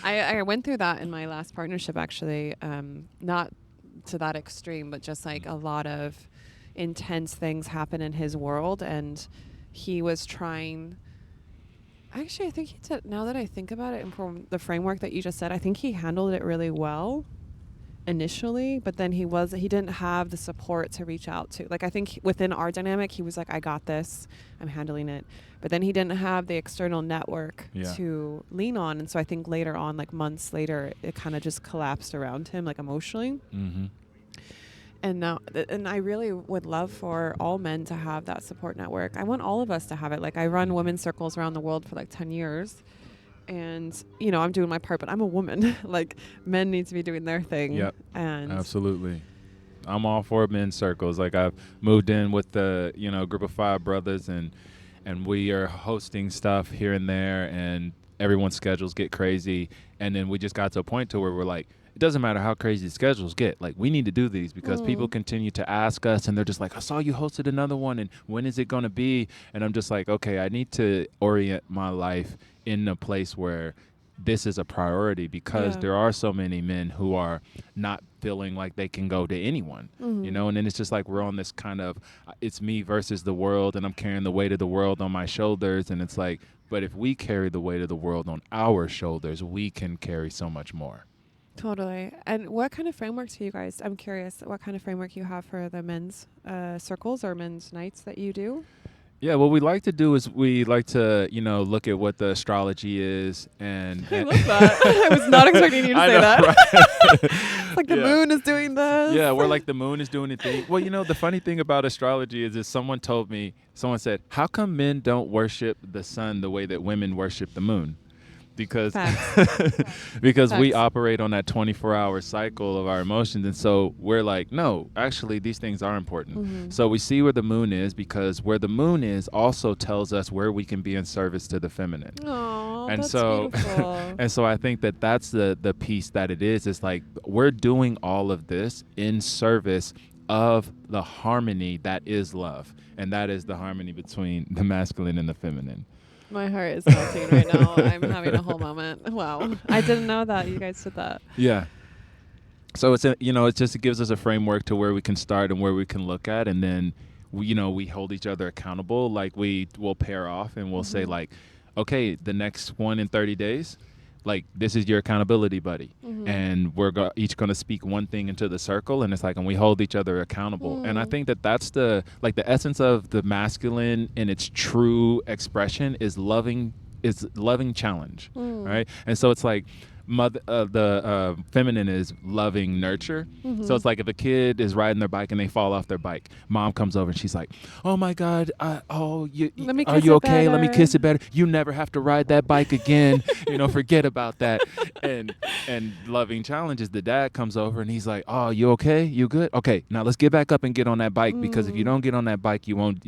I went through that in my last partnership, actually, not to that extreme, but just like a lot of intense things happen in his world, and he was trying. Actually, I think he did. Now that I think about it, and from the framework that you just said, I think he handled it really well initially, but then he didn't have the support to reach out to. Like, I think within our dynamic, he was like, I got this, I'm handling it. But then he didn't have the external network to lean on. And so I think later on, like months later, it kind of just collapsed around him, like emotionally. And now, and I really would love for all men to have that support network. I want all of us to have it. Like, I run women's circles around the world for like 10 years. And, you know, I'm doing my part, but I'm a woman. Like, men need to be doing their thing. Yep. And absolutely. I'm all for men's circles. Like, I've moved in with the, you know, group of 5 brothers, and we are hosting stuff here and there, and everyone's schedules get crazy, and then we just got to a point to where we're like, it doesn't matter how crazy the schedules get. Like, we need to do these because people continue to ask us, and they're just like, I saw you hosted another one, and when is it going to be? And I'm just like, okay, I need to orient my life in a place where this is a priority, because there are so many men who are not feeling like they can go to anyone, you know? And then it's just like we're on this kind of, it's me versus the world, and I'm carrying the weight of the world on my shoulders. And it's like, but if we carry the weight of the world on our shoulders, we can carry so much more. Totally. And what kind of framework do you guys, I'm curious, what kind of framework you have for the men's circles or men's nights that you do? Yeah, what we like to do is we like to, you know, look at what the astrology is. And I love that. I was not expecting you to say that. Right? It's like the moon is doing this. Yeah, we're like the moon is doing the thing. Well, you know, the funny thing about astrology is someone said, how come men don't worship the sun the way that women worship the moon? Because we operate on that 24-hour cycle of our emotions. And so we're like, no, actually, these things are important. So we see where the moon is, because where the moon is also tells us where we can be in service to the feminine. Oh, and that's so beautiful. And so I think that that's the piece that it is. It's like we're doing all of this in service of the harmony that is love. And that is the harmony between the masculine and the feminine. My heart is melting right now. I'm having a whole moment. Wow. I didn't know that you guys did that. Yeah. So it's it gives us a framework to where we can start and where we can look at, and then we hold each other accountable. Like, we will pair off and we'll say, like, okay, the next one in 30 days, like, this is your accountability buddy. And we're each going to speak one thing into the circle, and it's like, and we hold each other accountable. And I think that that's the essence of the masculine in its true expression is loving challenge, right? And so it's like, the feminine is loving nurture. So it's like, if a kid is riding their bike and they fall off their bike, mom comes over and she's like, oh my God, are you okay? Let me kiss it better. You never have to ride that bike again. Forget about that. And loving challenges, the dad comes over and he's like, oh, you okay? You good? Okay, now let's get back up and get on that bike, because if you don't get on that bike, you won't,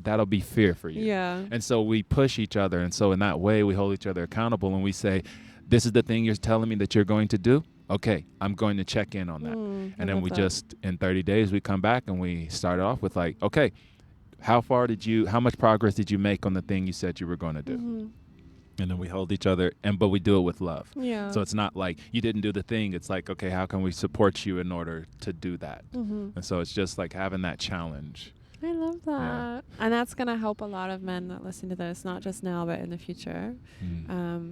that'll be fear for you. Yeah. And so we push each other. And so in that way, we hold each other accountable, and we say, this is the thing you're telling me that you're going to do? Okay, I'm going to check in on that. And then we just, in 30 days, we come back and we start off with like, okay, how much progress did you make on the thing you said you were going to do? And then we hold each other, but we do it with love. Yeah. So it's not like you didn't do the thing. It's like, okay, how can we support you in order to do that? And so it's just like having that challenge. I love that. Yeah. And that's going to help a lot of men that listen to this, not just now, but in the future.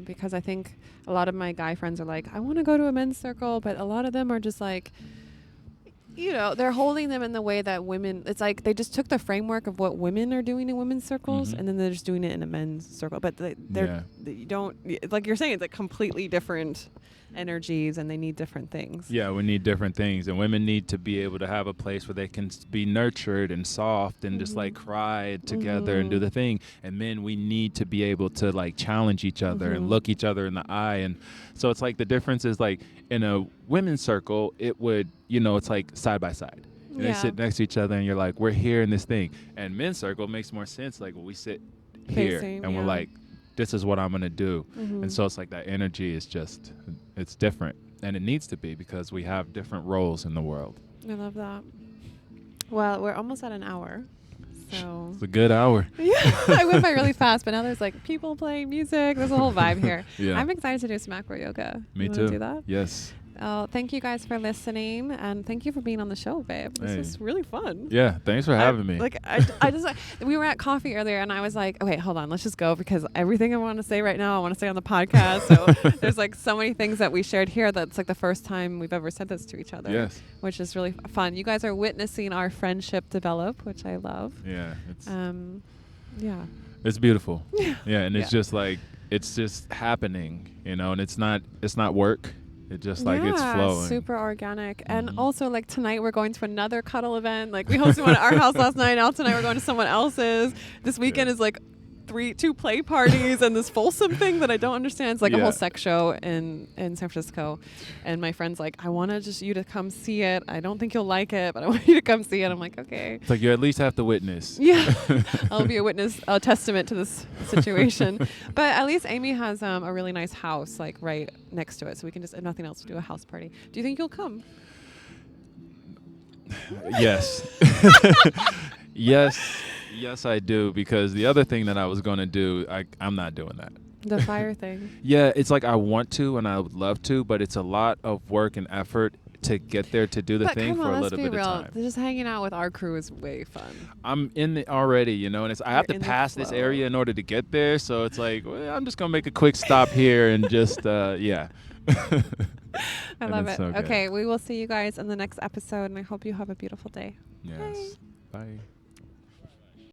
Because I think a lot of my guy friends are like, I want to go to a men's circle, but a lot of them are just like, they're holding them in the way that women, it's like they just took the framework of what women are doing in women's circles, and then they're just doing it in a men's circle. But you don't, like you're saying, it's like completely different energies, and they need different things. Yeah, we need different things, and women need to be able to have a place where they can be nurtured and soft and just like cry together and do the thing. And men, we need to be able to like challenge each other and look each other in the eye. And so it's like the difference is like in a women's circle, it would, it's like side by side. And they sit next to each other, and you're like, we're here in this thing. And men's circle makes more sense. Like, we sit here and we're like, this is what I'm going to do. And so it's like that energy is just, it's different. And it needs to be, because we have different roles in the world. I love that. Well, we're almost at an hour. So it's a good hour. Yeah, I went by really fast, but now there's like people playing music. There's a whole vibe here. Yeah. I'm excited to do some acro yoga. Me too. Do that? Yes. Thank you guys for listening, and thank you for being on the show, babe. This was really fun. Yeah, thanks for having me. I just we were at coffee earlier, and I was like, okay, hold on, let's just go, because everything I want to say right now, I want to say on the podcast. So there's like so many things that we shared here that's like the first time we've ever said this to each other. Yes. Which is really fun. You guys are witnessing our friendship develop, which I love. Yeah. Yeah. It's beautiful. Yeah, and it's just like, it's just happening, and it's not work. It just like it's flowing. Super organic. And also, like, tonight we're going to another cuddle event. Like, we hosted one at our house last night. Now tonight we're going to someone else's. This weekend is like two play parties and this Folsom thing that I don't understand. It's like a Yeah. whole sex show in San Francisco. And my friend's like, I want you to come see it. I don't think you'll like it, but I want you to come see it. I'm like, okay. It's like you at least have to witness. Yeah. I'll be a witness, a testament to this situation. But at least Amy has a really nice house like right next to it. So we can just, if nothing else, do a house party. Do you think you'll come? Yes. Yes, I do. Because the other thing that I was going to do, I'm not doing that. The fire thing. Yeah, it's like I want to and I would love to, but it's a lot of work and effort to get there to do the But thing come for on, a let's little be bit real. of time. Just hanging out with our crew is way fun. I'm in it already, you know, and I have You're to in the pass this flow. area in order to get there. So it's like, well, I'm just going to make a quick stop here and just, yeah. I And love it's it. so good. Okay, we will see you guys in the next episode, and I hope you have a beautiful day. Yes. Bye.